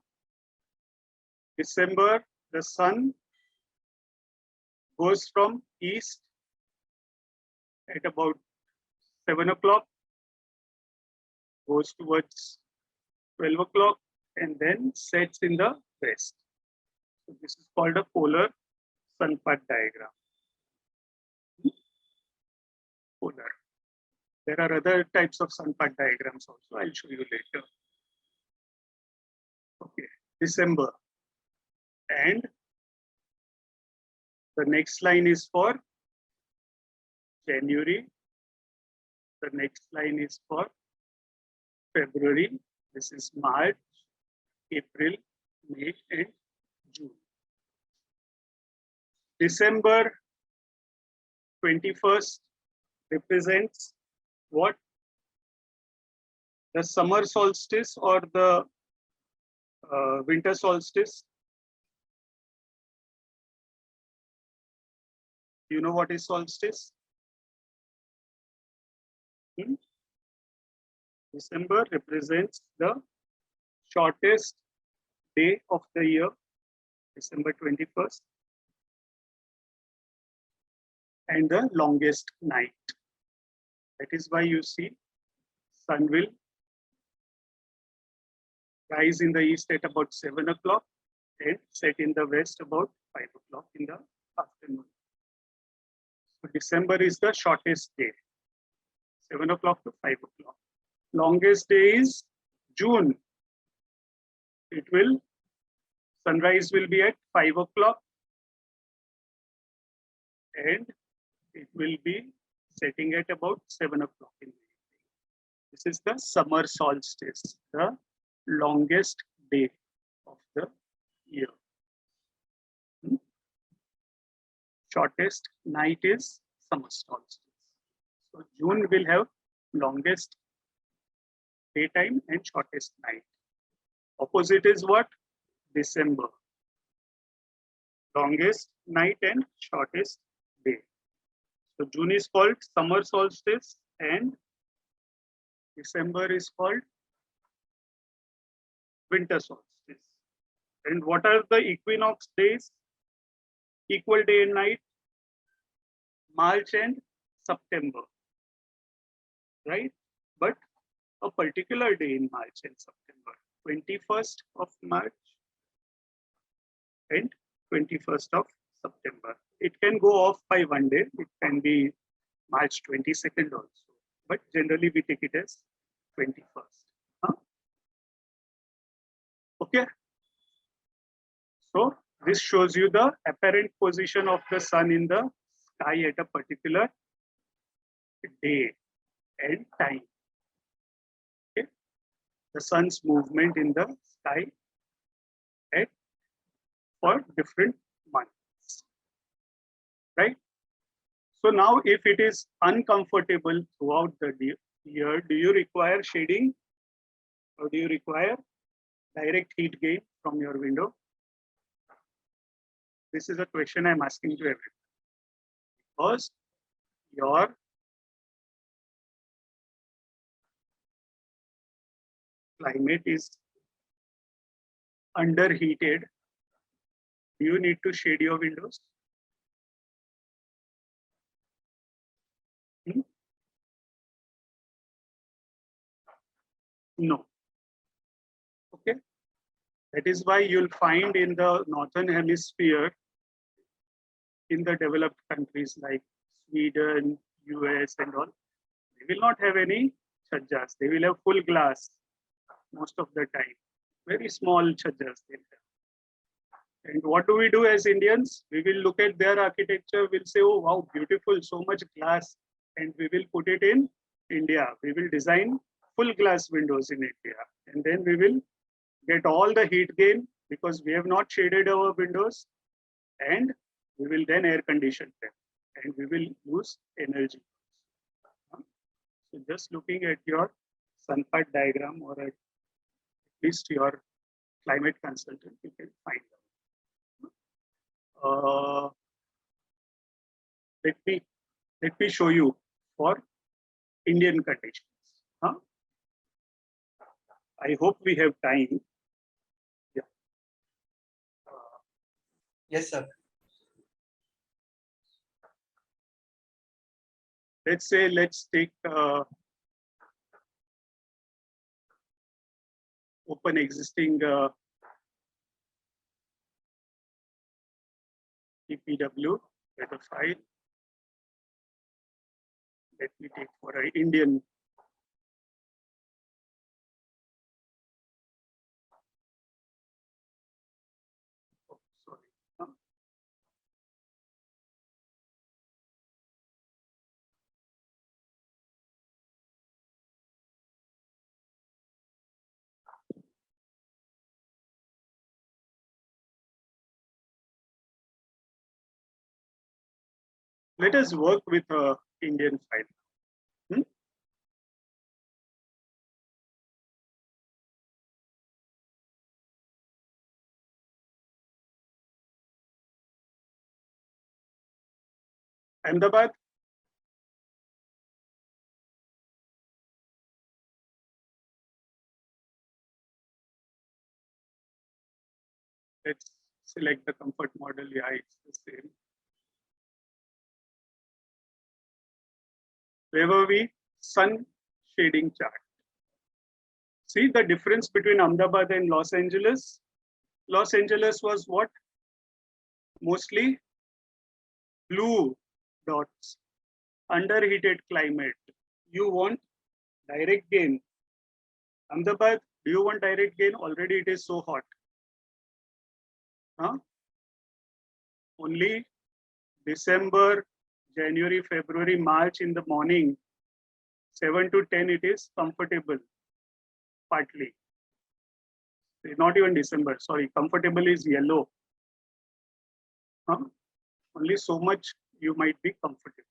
December, the sun goes from east at about 7 o'clock, goes towards 12 o'clock, and then sets in the west. So this is called a polar sun path diagram. Polar. There are other types of sun path diagrams also. I'll show you later. Okay, December. And the next line is for January. The next line is for February. This is March, April, May, and June. December 21st represents what? The summer solstice or the winter solstice? You know what is solstice? December represents the shortest day of the year December 21st. And the longest night. That is why you see sun will rise in the east at about 7 o'clock and set in the west about 5 o'clock in the afternoon. So December is the shortest day, 7 o'clock to 5 o'clock. Longest day is June. Sunrise will be at 5 o'clock and it will be setting at about 7 o'clock in the evening. This is the summer solstice, the longest day of the year. Shortest night is summer solstice. So June will have longest daytime and shortest night. Opposite is what? December. Longest night and shortest day. So June is called summer solstice and December is called winter solstice. And what are the equinox days? Equal day and night? March and September, right? But a particular day in March and September, 21st of March and 21st of September. It can go off by one day. It can be March 22nd also, but generally we take it as 21st. Okay. So this shows you the apparent position of the sun in the sky at a particular day and time. Okay. The sun's movement in the sky for different months, right? So now if it is uncomfortable throughout the year, do you require shading or do you require direct heat gain from your window? This is a question I'm asking to everyone. Because your climate is underheated, do you need to shade your windows? No. Okay. That is why you'll find in the northern hemisphere, in the developed countries like Sweden, US and all, they will not have any chhajjas. They will have full glass most of the time. Very small chhajjas they'll have. And what do we do as Indians? We will look at their architecture, we'll say, oh wow, beautiful, so much glass, and we will put it in India. We will design full glass windows in India. And then we will get all the heat gain because we have not shaded our windows, and we will then air condition them and we will use energy. So just looking at your sun path diagram or at least your climate consultant, you can find out. Let me show you for Indian conditions. I hope we have time. Yeah. Yes, sir. Let's take open existing PPW data file. Let me take for an Indian. Oh, sorry. Let us work with an Indian file. Ahmedabad. Let's select the comfort model. Yeah, it's the same. Where were we? Sun shading chart. See the difference between Ahmedabad and Los Angeles? Los Angeles was what? Mostly blue dots, underheated climate. You want direct gain. Ahmedabad, do you want direct gain? Already it is so hot. Huh? Only December, January, February, March in the morning, 7 to 10, it is comfortable, partly. Not even December, sorry, comfortable is yellow. Huh? Only so much you might be comfortable.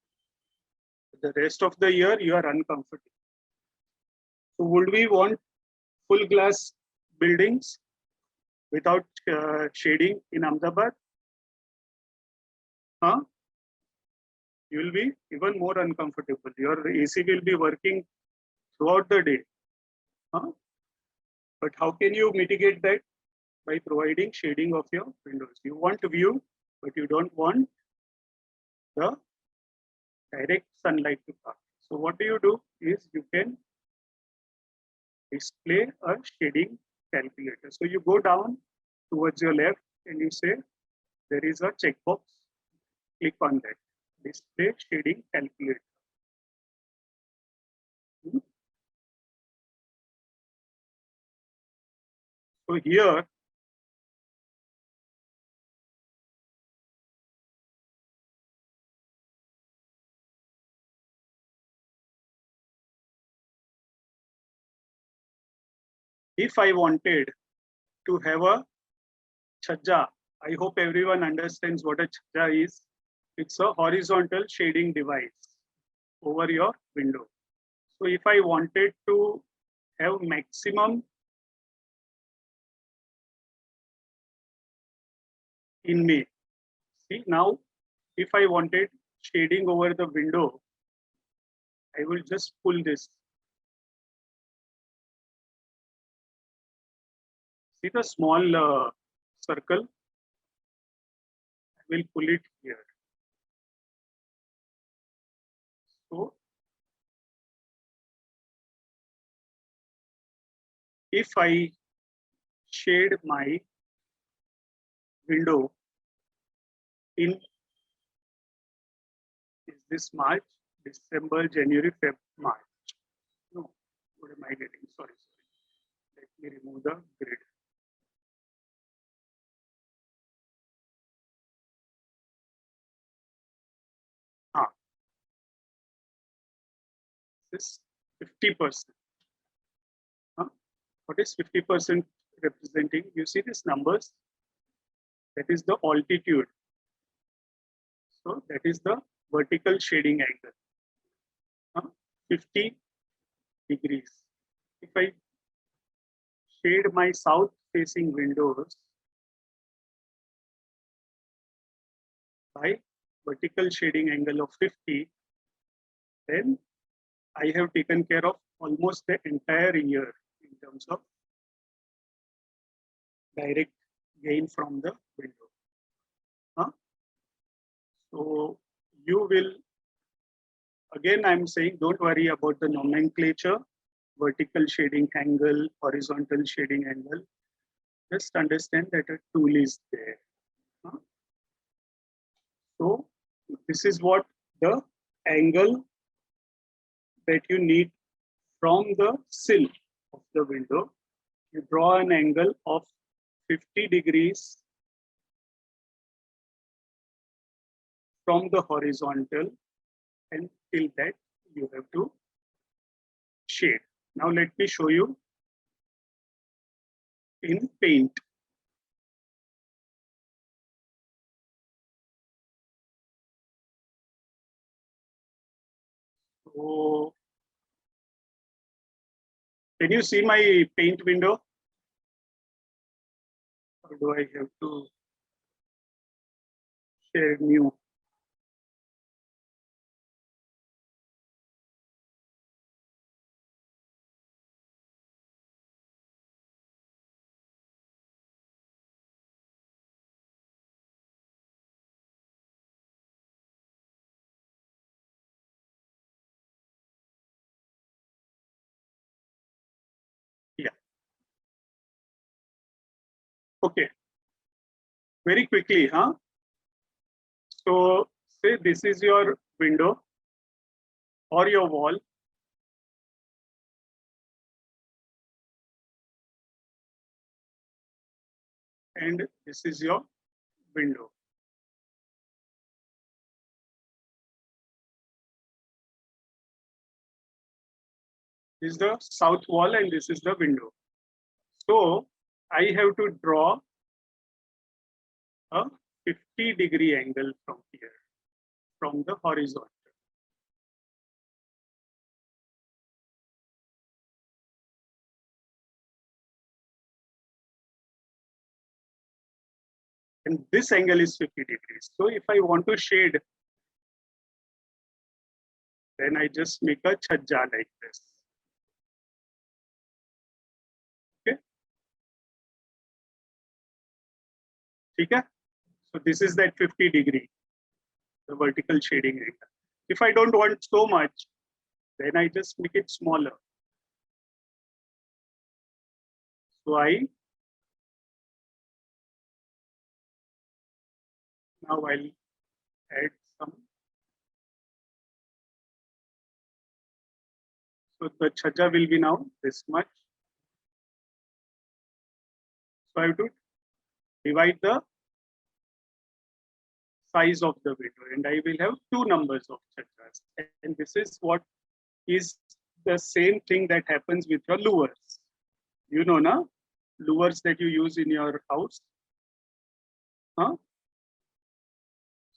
The rest of the year, you are uncomfortable. So would we want full glass buildings without shading in Ahmedabad? Huh? You will be even more uncomfortable. Your AC will be working throughout the day. Huh? But how can you mitigate that? By providing shading of your windows. You want view, but you don't want the direct sunlight to come. So what do? Is you can display a shading calculator. So you go down towards your left and you say there is a checkbox. Click on that. Display shading calculator. So here, if I wanted to have a chhajja, I hope everyone understands what a chhajja is. It's a horizontal shading device over your window. So if I wanted to have maximum in May, see now, if I wanted shading over the window, I will just pull this. See the small circle? I will pull it here. So if I shade my window in, is this March, December, January, Feb, March? No, what am I getting? Sorry. Let me remove the grid. This is 50%. What is 50% representing? You see these numbers? That is the altitude. So that is the vertical shading angle. 50 degrees. If I shade my south facing windows by vertical shading angle of 50, then I have taken care of almost the entire year in terms of direct gain from the window. So you will, again, I'm saying, don't worry about the nomenclature, vertical shading angle, horizontal shading angle. Just understand that a tool is there. So this is what the angle that you need from the sill of the window. You draw an angle of 50 degrees from the horizontal, and till that you have to shade. Now let me show you in paint. So can you see my paint window? Or do I have to share new? Okay, very quickly, huh? So say this is your window or your wall. And this is your window. This is the south wall and this is the window. So I have to draw a 50-degree angle from here, from the horizontal. And this angle is 50 degrees. So if I want to shade, then I just make a chhajja like this. Okay. Okay. So this is that 50 degree, the vertical shading angle. If I don't want so much, then I just make it smaller. So now I'll add some. So the chhajja will be now this much. So I have to divide the size of the window and I will have two numbers of chhajjas. And this is what is the same thing that happens with your louvers. You know, na? Louvers that you use in your house. Huh?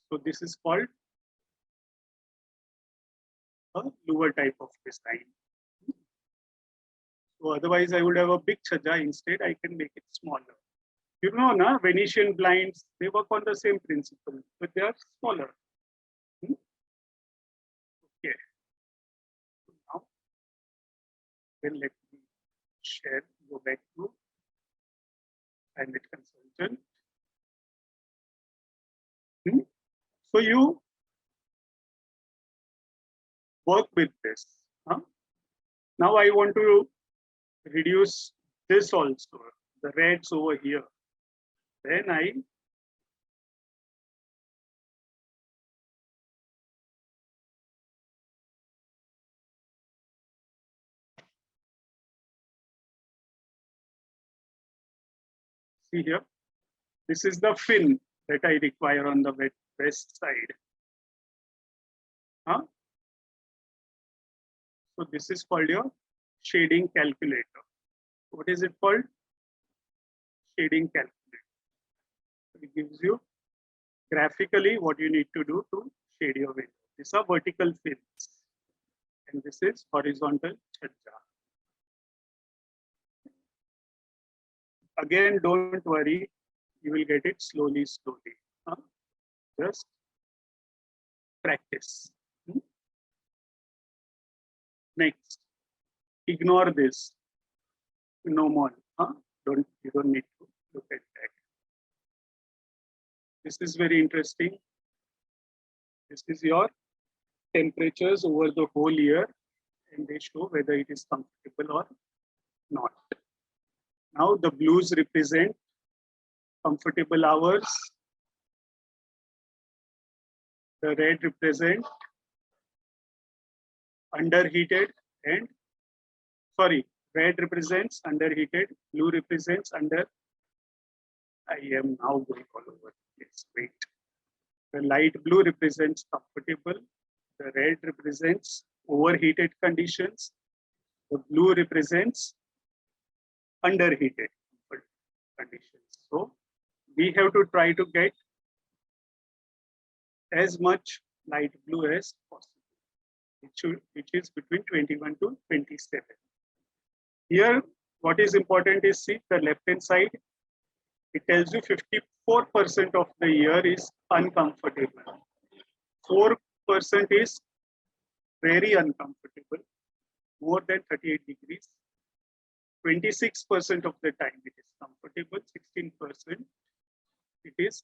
So this is called a louver type of design. So otherwise I would have a big chhajja. Instead, I can make it smaller. You know, na, Venetian blinds, they work on the same principle, but they are smaller. Okay. Now, then let me share, go back to climate consultant. So you work with this. Huh? Now I want to reduce this also, the reds over here. Then I see here. This is the fin that I require on the west side. Huh? So this is called your shading calculator. What is it called? Shading calculator. It gives you graphically what you need to do to shade your window. These are vertical fins, and this is horizontal chhajja. Again, don't worry, you will get it slowly. Huh? Just practice. Next, ignore this. No more. Huh? You don't need to look at that. This is very interesting. This is your temperatures over the whole year, and they show whether it is comfortable or not. Now the blues represent comfortable hours. The red represent underheated and red represents underheated, blue represents under. I am now going all over this. Wait. The light blue represents comfortable. The red represents overheated conditions. The blue represents underheated conditions. So we have to try to get as much light blue as possible, which is between 21 to 27. Here, what is important is, see the left-hand side, it tells you 54% of the year is uncomfortable. 4% is very uncomfortable, more than 38 degrees. 26% of the time it is comfortable, 16% it is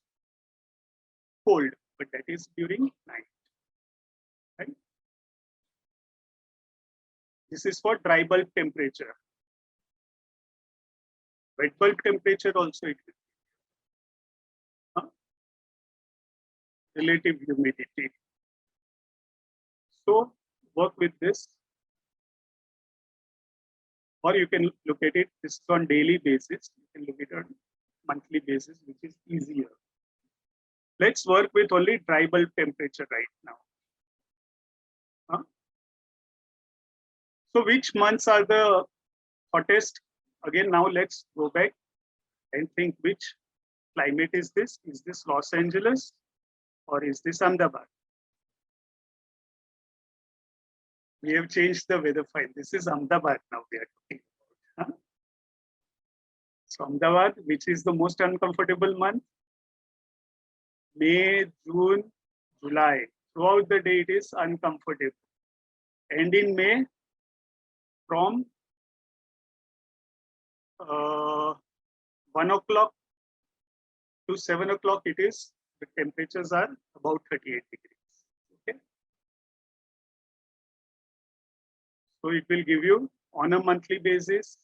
cold, but that is during night. Right? This is for dry bulb temperature. Wet bulb temperature also it will be. relative humidity. So work with this, or you can look at it. This is on daily basis. You can look at it on monthly basis, which is easier. Let's work with only dry bulb temperature right now. So which months are the hottest? Again, now let's go back and think which climate is this? Is this Los Angeles or is this Ahmedabad? We have changed the weather file. This is Ahmedabad now we are talking about. So Ahmedabad, which is the most uncomfortable month? May, June, July. Throughout the day it is uncomfortable. And in May, from 1 o'clock to 7 o'clock, it is, the temperatures are about 38 degrees. Okay. So it will give you on a monthly basis,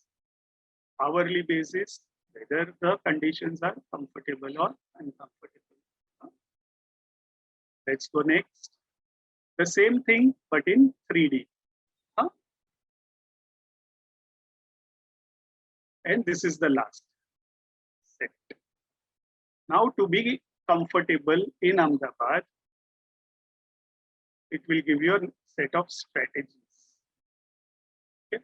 hourly basis, whether the conditions are comfortable or uncomfortable. Let's go next. The same thing, but in 3D. And this is the last set. Now, to be comfortable in Ahmedabad, it will give you a set of strategies. Okay.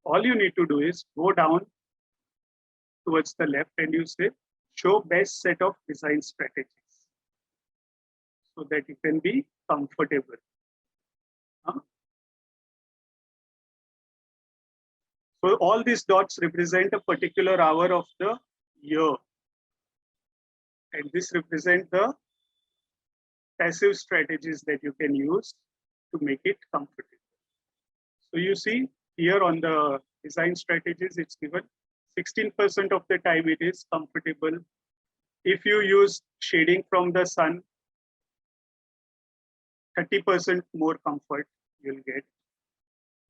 All you need to do is go down towards the left and you say, show best set of design strategies so that you can be comfortable. So all these dots represent a particular hour of the year. And this represents the passive strategies that you can use to make it comfortable. So you see here on the design strategies, it's given 16% of the time it is comfortable. If you use shading from the sun, 30% more comfort you'll get.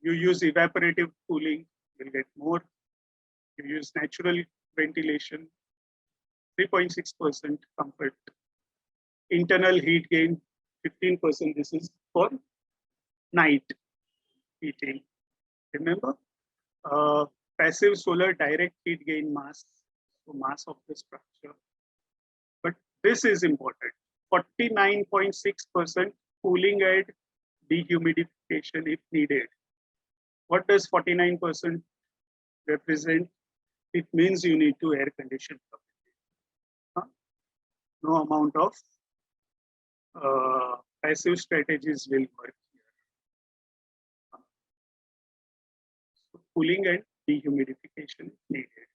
You use evaporative cooling, you'll get more. You use natural ventilation, 3.6% comfort. Internal heat gain, 15%. This is for night heating. Remember, passive solar direct heat gain mass, so mass of the structure. But this is important. 49.6% cooling and dehumidification if needed. What does 49% represent? It means you need to air condition. No amount of passive strategies will work here. So cooling and dehumidification needed.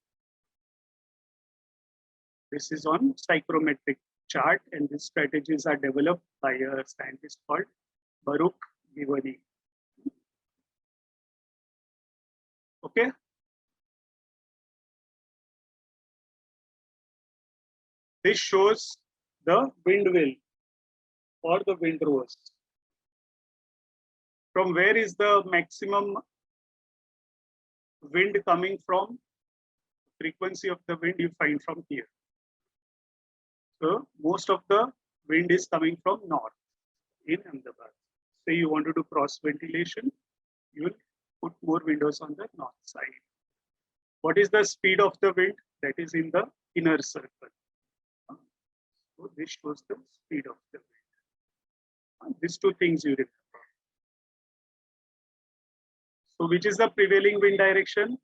This is on psychrometric chart, and these strategies are developed by a scientist called Baruch Givani. Okay. This shows the wind wheel or the windrows. From where is the maximum wind coming from? Frequency of the wind you find from here. So most of the wind is coming from north in Ahmedabad. Say you want to do cross ventilation, you will put more windows on the north side. What is the speed of the wind? That is in the inner circle. So this shows the speed of the wind. These two things you remember. So which is the prevailing wind direction?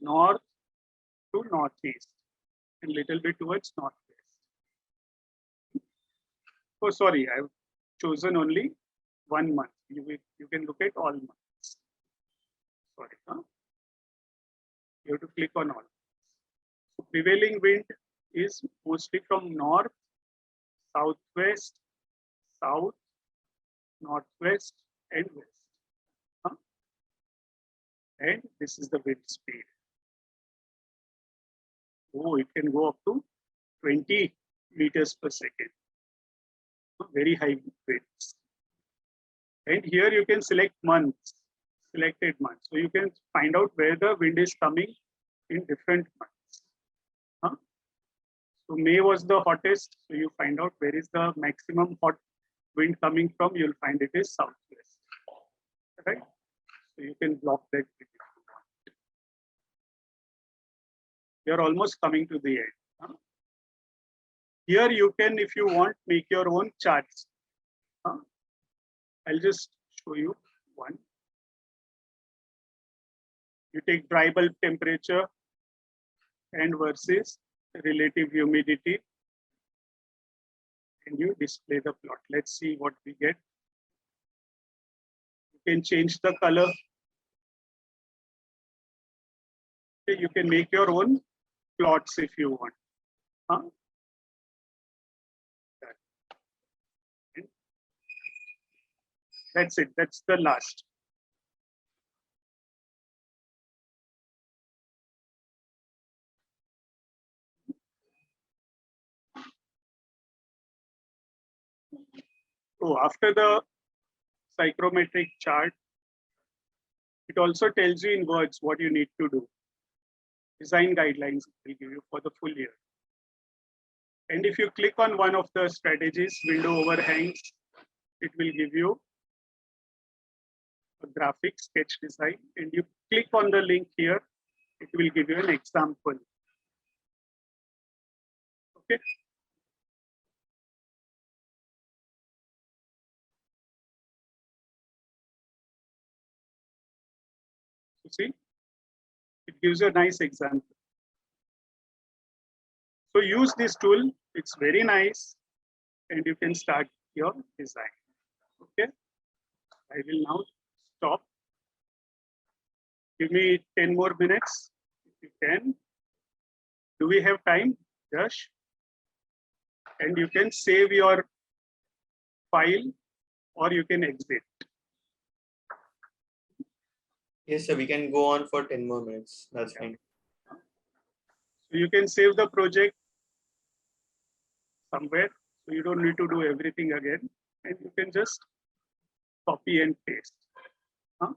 North to northeast and little bit towards northwest. Oh, sorry, I've chosen only 1 month. You can look at all months. Sorry, you have to click on all. So prevailing wind is mostly from north, southwest, south, northwest, and west. And this is the wind speed. Oh, it can go up to 20 meters per second. Very high winds. And here you can select months, selected months. So you can find out where the wind is coming in different months. So May was the hottest. So you find out where is the maximum hot wind coming from, you'll find it is southwest, right? So you can block that if you want. You're almost coming to the end. Huh? Here you can, if you want, make your own charts. Huh? I'll just show you one. You take dry bulb temperature and versus relative humidity, and you display the plot. Let's see what we get. You can change the color. Okay, you can make your own plots if you want. Huh? That's it. That's the last. So after the psychrometric chart, it also tells you in words what you need to do. Design guidelines will give you for the full year. And if you click on one of the strategies, window overhangs, it will give you a graphic sketch design. And you click on the link here, it will give you an example. Okay. You see, it gives you a nice example. So use this tool, it's very nice, and you can start your design. Okay, I will now stop. Give me 10 more minutes if you can. Do we have time, Josh? And you can save your file or you can exit. Yes, sir. We can go on for 10 more minutes. That's fine. So you can save the project somewhere. So you don't need to do everything again. And you can just copy and paste. Huh?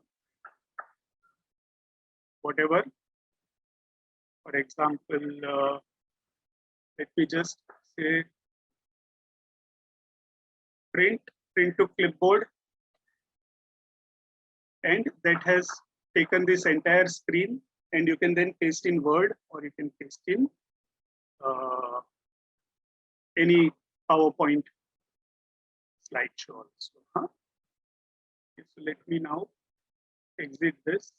Whatever. For example, let me just say print to clipboard. And that has taken this entire screen, and you can then paste in Word or you can paste in any PowerPoint slideshow also. Huh? Okay, so let me now exit this.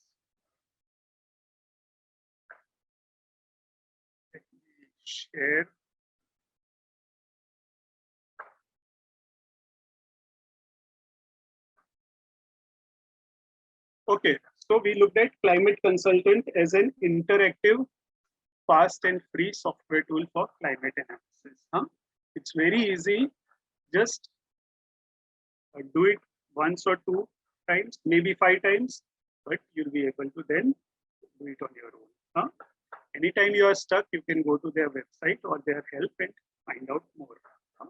Let me share. Okay, so we looked at Climate Consultant as an interactive, fast and free software tool for climate analysis. Huh? It's very easy. Just do it once or two times, maybe 5 times, but you'll be able to then do it on your own. Huh? Anytime you are stuck, you can go to their website or their help and find out more. Huh?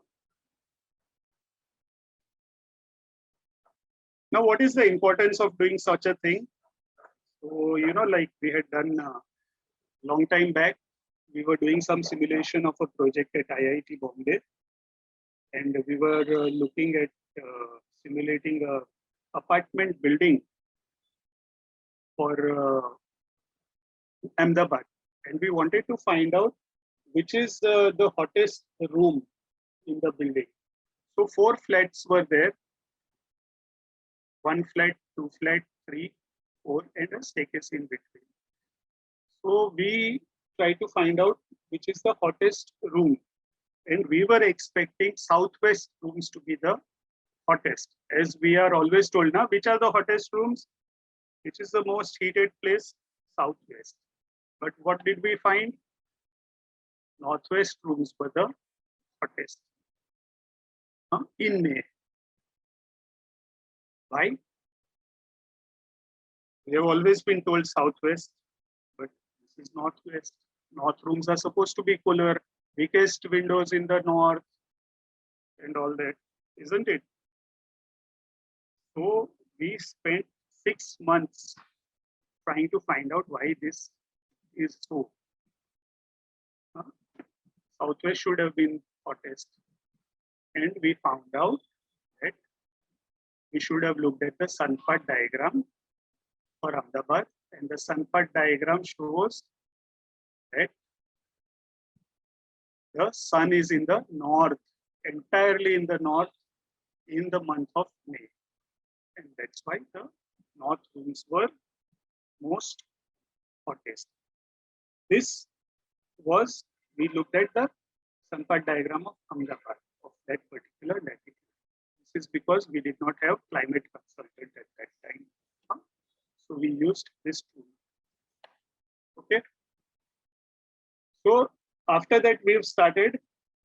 Now, what is the importance of doing such a thing? So, you know, like we had done a long time back, we were doing some simulation of a project at IIT Bombay. And we were looking at simulating a apartment building for Ahmedabad. And we wanted to find out which is the hottest room in the building. So 4 flats were there. 1 flat, 2 flat, 3, 4, and a staircase in between. So we tried to find out which is the hottest room. And we were expecting southwest rooms to be the hottest. As we are always told now, which are the hottest rooms? Which is the most heated place? Southwest. But what did we find? Northwest rooms were the hottest. In May. Why? We have always been told southwest, but this is northwest. North rooms are supposed to be cooler, biggest windows in the north, and all that, isn't it? So we spent 6 months trying to find out why this is so. Southwest should have been hottest. And we found out we should have looked at the sun path diagram for Ahmedabad, and the sun path diagram shows that the sun is in the north, entirely in the north in the month of May. And that's why the north winds were most hottest. This was, we looked at the sun path diagram of Ahmedabad of that particular latitude. This is because we did not have climate consultant at that time. So we used this tool. Okay. So after that, we've started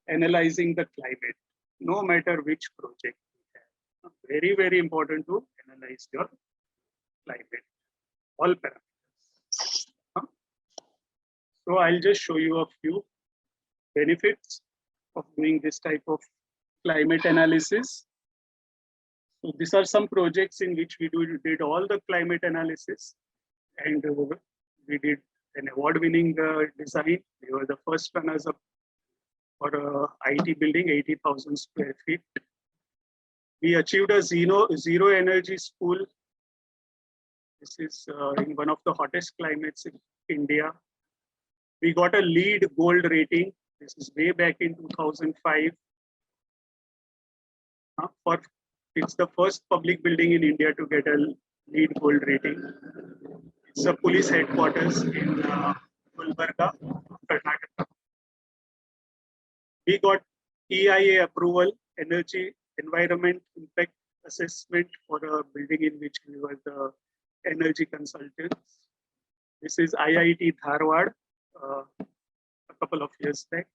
analyzing the climate, no matter which project we have. Very, very important to analyze your climate, all parameters. So I'll just show you a few benefits of doing this type of climate analysis. So these are some projects in which we did all the climate analysis, and we did an award-winning design. We were the first runners up for a IT building, 80,000 square feet. We achieved a zero energy school. This is in one of the hottest climates in India. We got a LEED gold rating. This is way back in 2005. It's the first public building in India to get a LEED gold rating. It's a police headquarters in Gulbarga, Karnataka. We got EIA approval, Energy Environment Impact Assessment, for a building in which we were the energy consultants. This is IIT Dharwad, a couple of years back.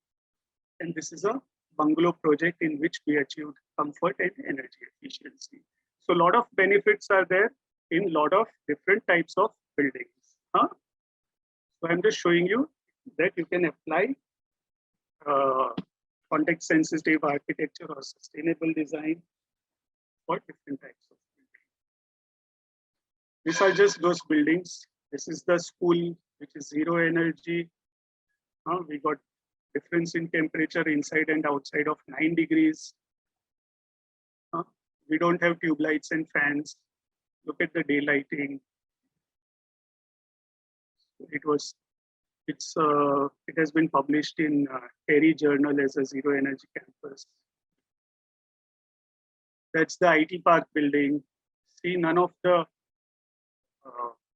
And this is a bungalow project in which we achieved comfort and energy efficiency. So a lot of benefits are there in a lot of different types of buildings. So I'm just showing you that you can apply context sensitive architecture or sustainable design for different types of buildings. These are just those buildings. This is the school, which is zero energy. We got difference in temperature inside and outside of 9 degrees. We don't have tube lights and fans. Look at the daylighting. It has been published in Terry Journal as a zero energy campus. That's the IT Park building. See, none of the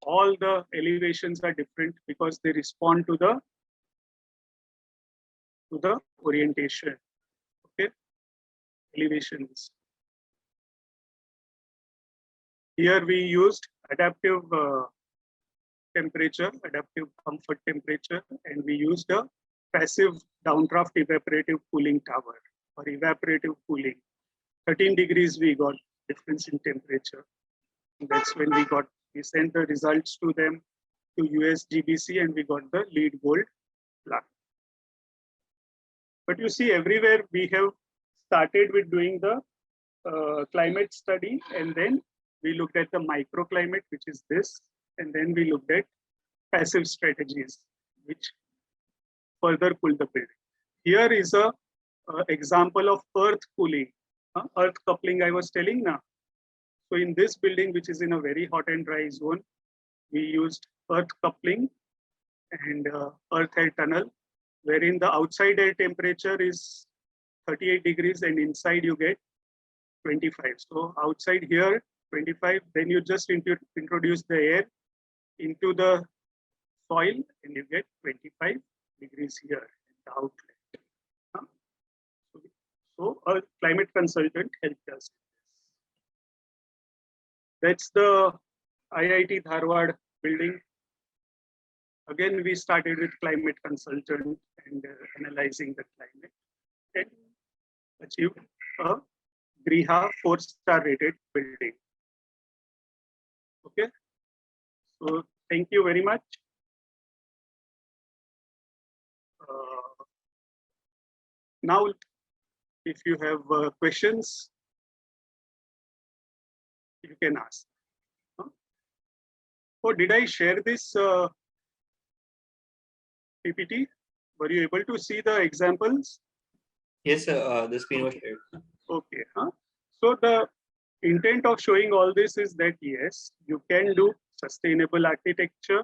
all the elevations are different because they respond to the orientation. Okay, elevations. Here we used adaptive temperature, adaptive comfort temperature, and we used a passive downdraft evaporative cooling tower or evaporative cooling. 13 degrees we got difference in temperature. And that's when we sent the results to them, to USGBC, and we got the LEED gold plaque. But you see, everywhere we have started with doing the climate study, and then we looked at the microclimate, which is this, and then we looked at passive strategies, which further cool the building. Here is a example of earth cooling, earth coupling I was telling now. So in this building, which is in a very hot and dry zone, we used earth coupling and earth air tunnel, wherein the outside air temperature is 38 degrees and inside you get 25. So outside here, 25, then you just introduce the air into the soil and you get 25 degrees here in the outlet. So a climate consultant helped us. That's the IIT Dharwad building. Again, we started with climate consultant and analyzing the climate and achieved a GRIHA 4-star rated building. Okay, so thank you very much. Now, if you have questions, you can ask. Oh, did I share this PPT? Were you able to see the examples? Yes, sir. The screen was shared. Okay. So the Intent of showing all this is that yes, you can do sustainable architecture,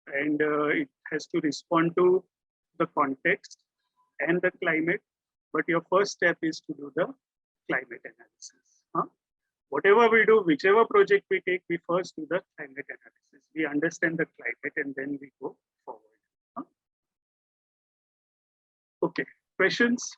and it has to respond to the context and the climate. But your first step is to do the climate analysis. Whatever we do, whichever project we take, we first do the climate analysis. We understand the climate and then we go forward. Okay, questions?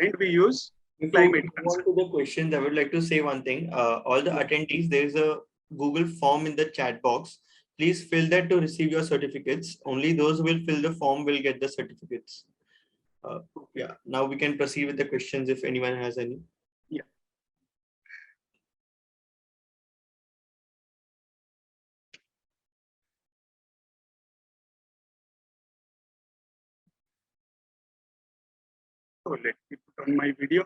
And we use Before we climate move on to the questions, I would like to say one thing. All the attendees, there is a Google form in the chat box. Please fill that to receive your certificates. Only those who will fill the form will get the certificates. Yeah, now we can proceed with the questions if anyone has any. Yeah. So let me put on my video.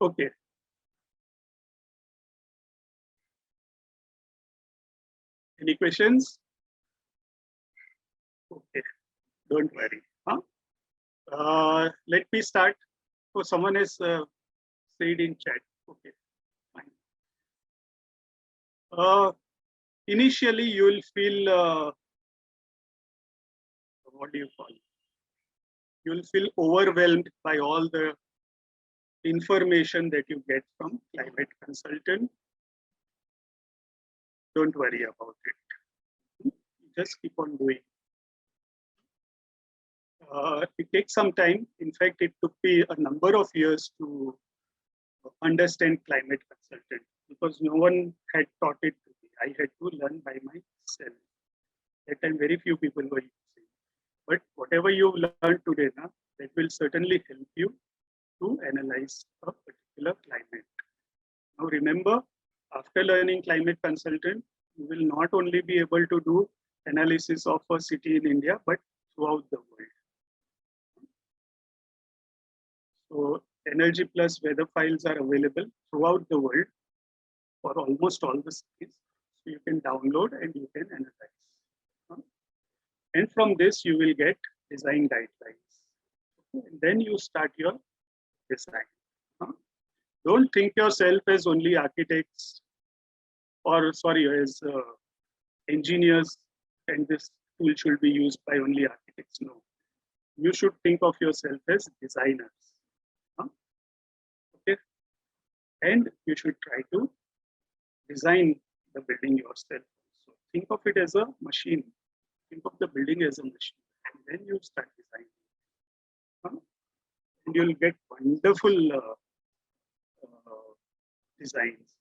Okay. Any questions? Okay, don't worry. Let me start. Oh, someone has said in chat. Okay, fine. Initially, you will feel, what do you call it? You will feel overwhelmed by all the information that you get from climate consultant. Don't worry about it. Just keep on doing. It takes some time. In fact, it took me a number of years to understand climate consultant because no one had taught it to me. I had to learn by myself. That time, very few people were using. But whatever you've learned today, that will certainly help you to analyze a particular climate. Now, remember, after learning climate consultant, you will not only be able to do analysis of a city in India, but throughout the world. So Energy Plus weather files are available throughout the world for almost all the cities. So you can download and you can analyze. And from this, you will get design guidelines. And then you start your design. Don't think yourself as only architects or sorry, as engineers, and this tool should be used by only architects. No, you should think of yourself as designers. Okay, and you should try to design the building yourself. So think of it as a machine. Think of the building as a machine, and then you start designing. And you'll get wonderful designs.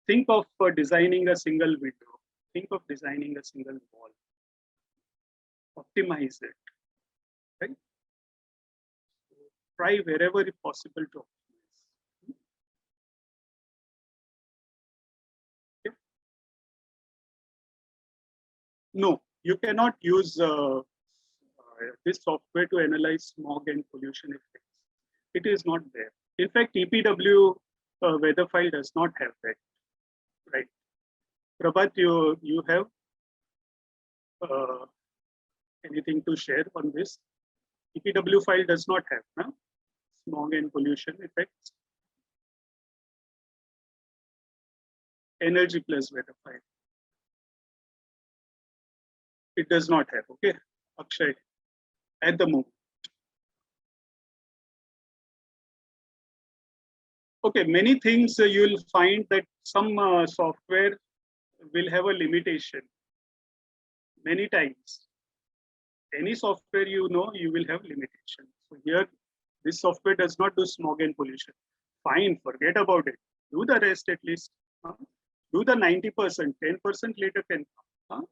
Think of designing a single window. Think of designing a single wall. Optimize it. Right? So try wherever possible to optimize. Okay. No, you cannot use this software to analyze smog and pollution effects. It is not there. In fact, EPW weather file does not have that. Right. Prabhat, you have anything to share on this? EPW file does not have smog and pollution effects. Energy Plus weather file. It does not have. Okay, Akshay, at the moment. Okay, many things you'll find that some software will have a limitation. Many times, any software you know, you will have limitation. So here, this software does not do smog and pollution. Fine, forget about it. Do the rest at least. Do the 90%, 10% later can come.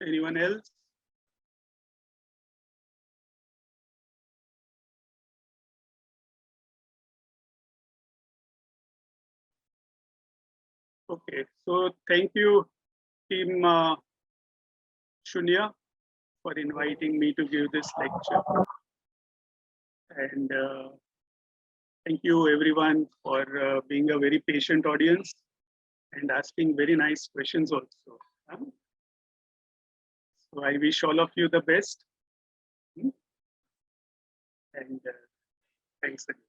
Anyone else? Okay, so thank you Team Shunya for inviting me to give this lecture. And thank you everyone for being a very patient audience and asking very nice questions also. So I wish all of you the best. And thanks again.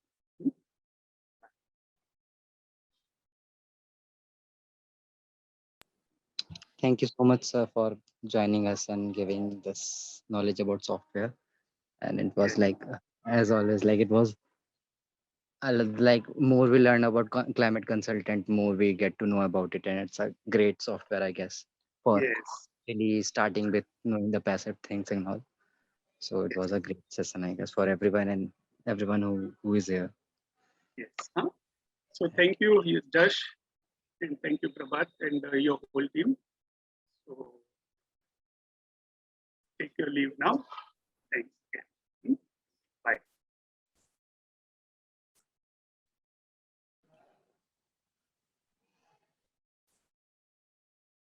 Thank you so much, sir, for joining us and giving this knowledge about software. And it was like, as always, like it was like more we learn about climate consultant, more we get to know about it. And it's a great software, I guess, for Yes. really starting with knowing the passive things and all. So it was a great session, I guess, for everyone and everyone who is here. Yes. So thank you, Josh, and thank you, Prabhat, and your whole team. So take your leave now.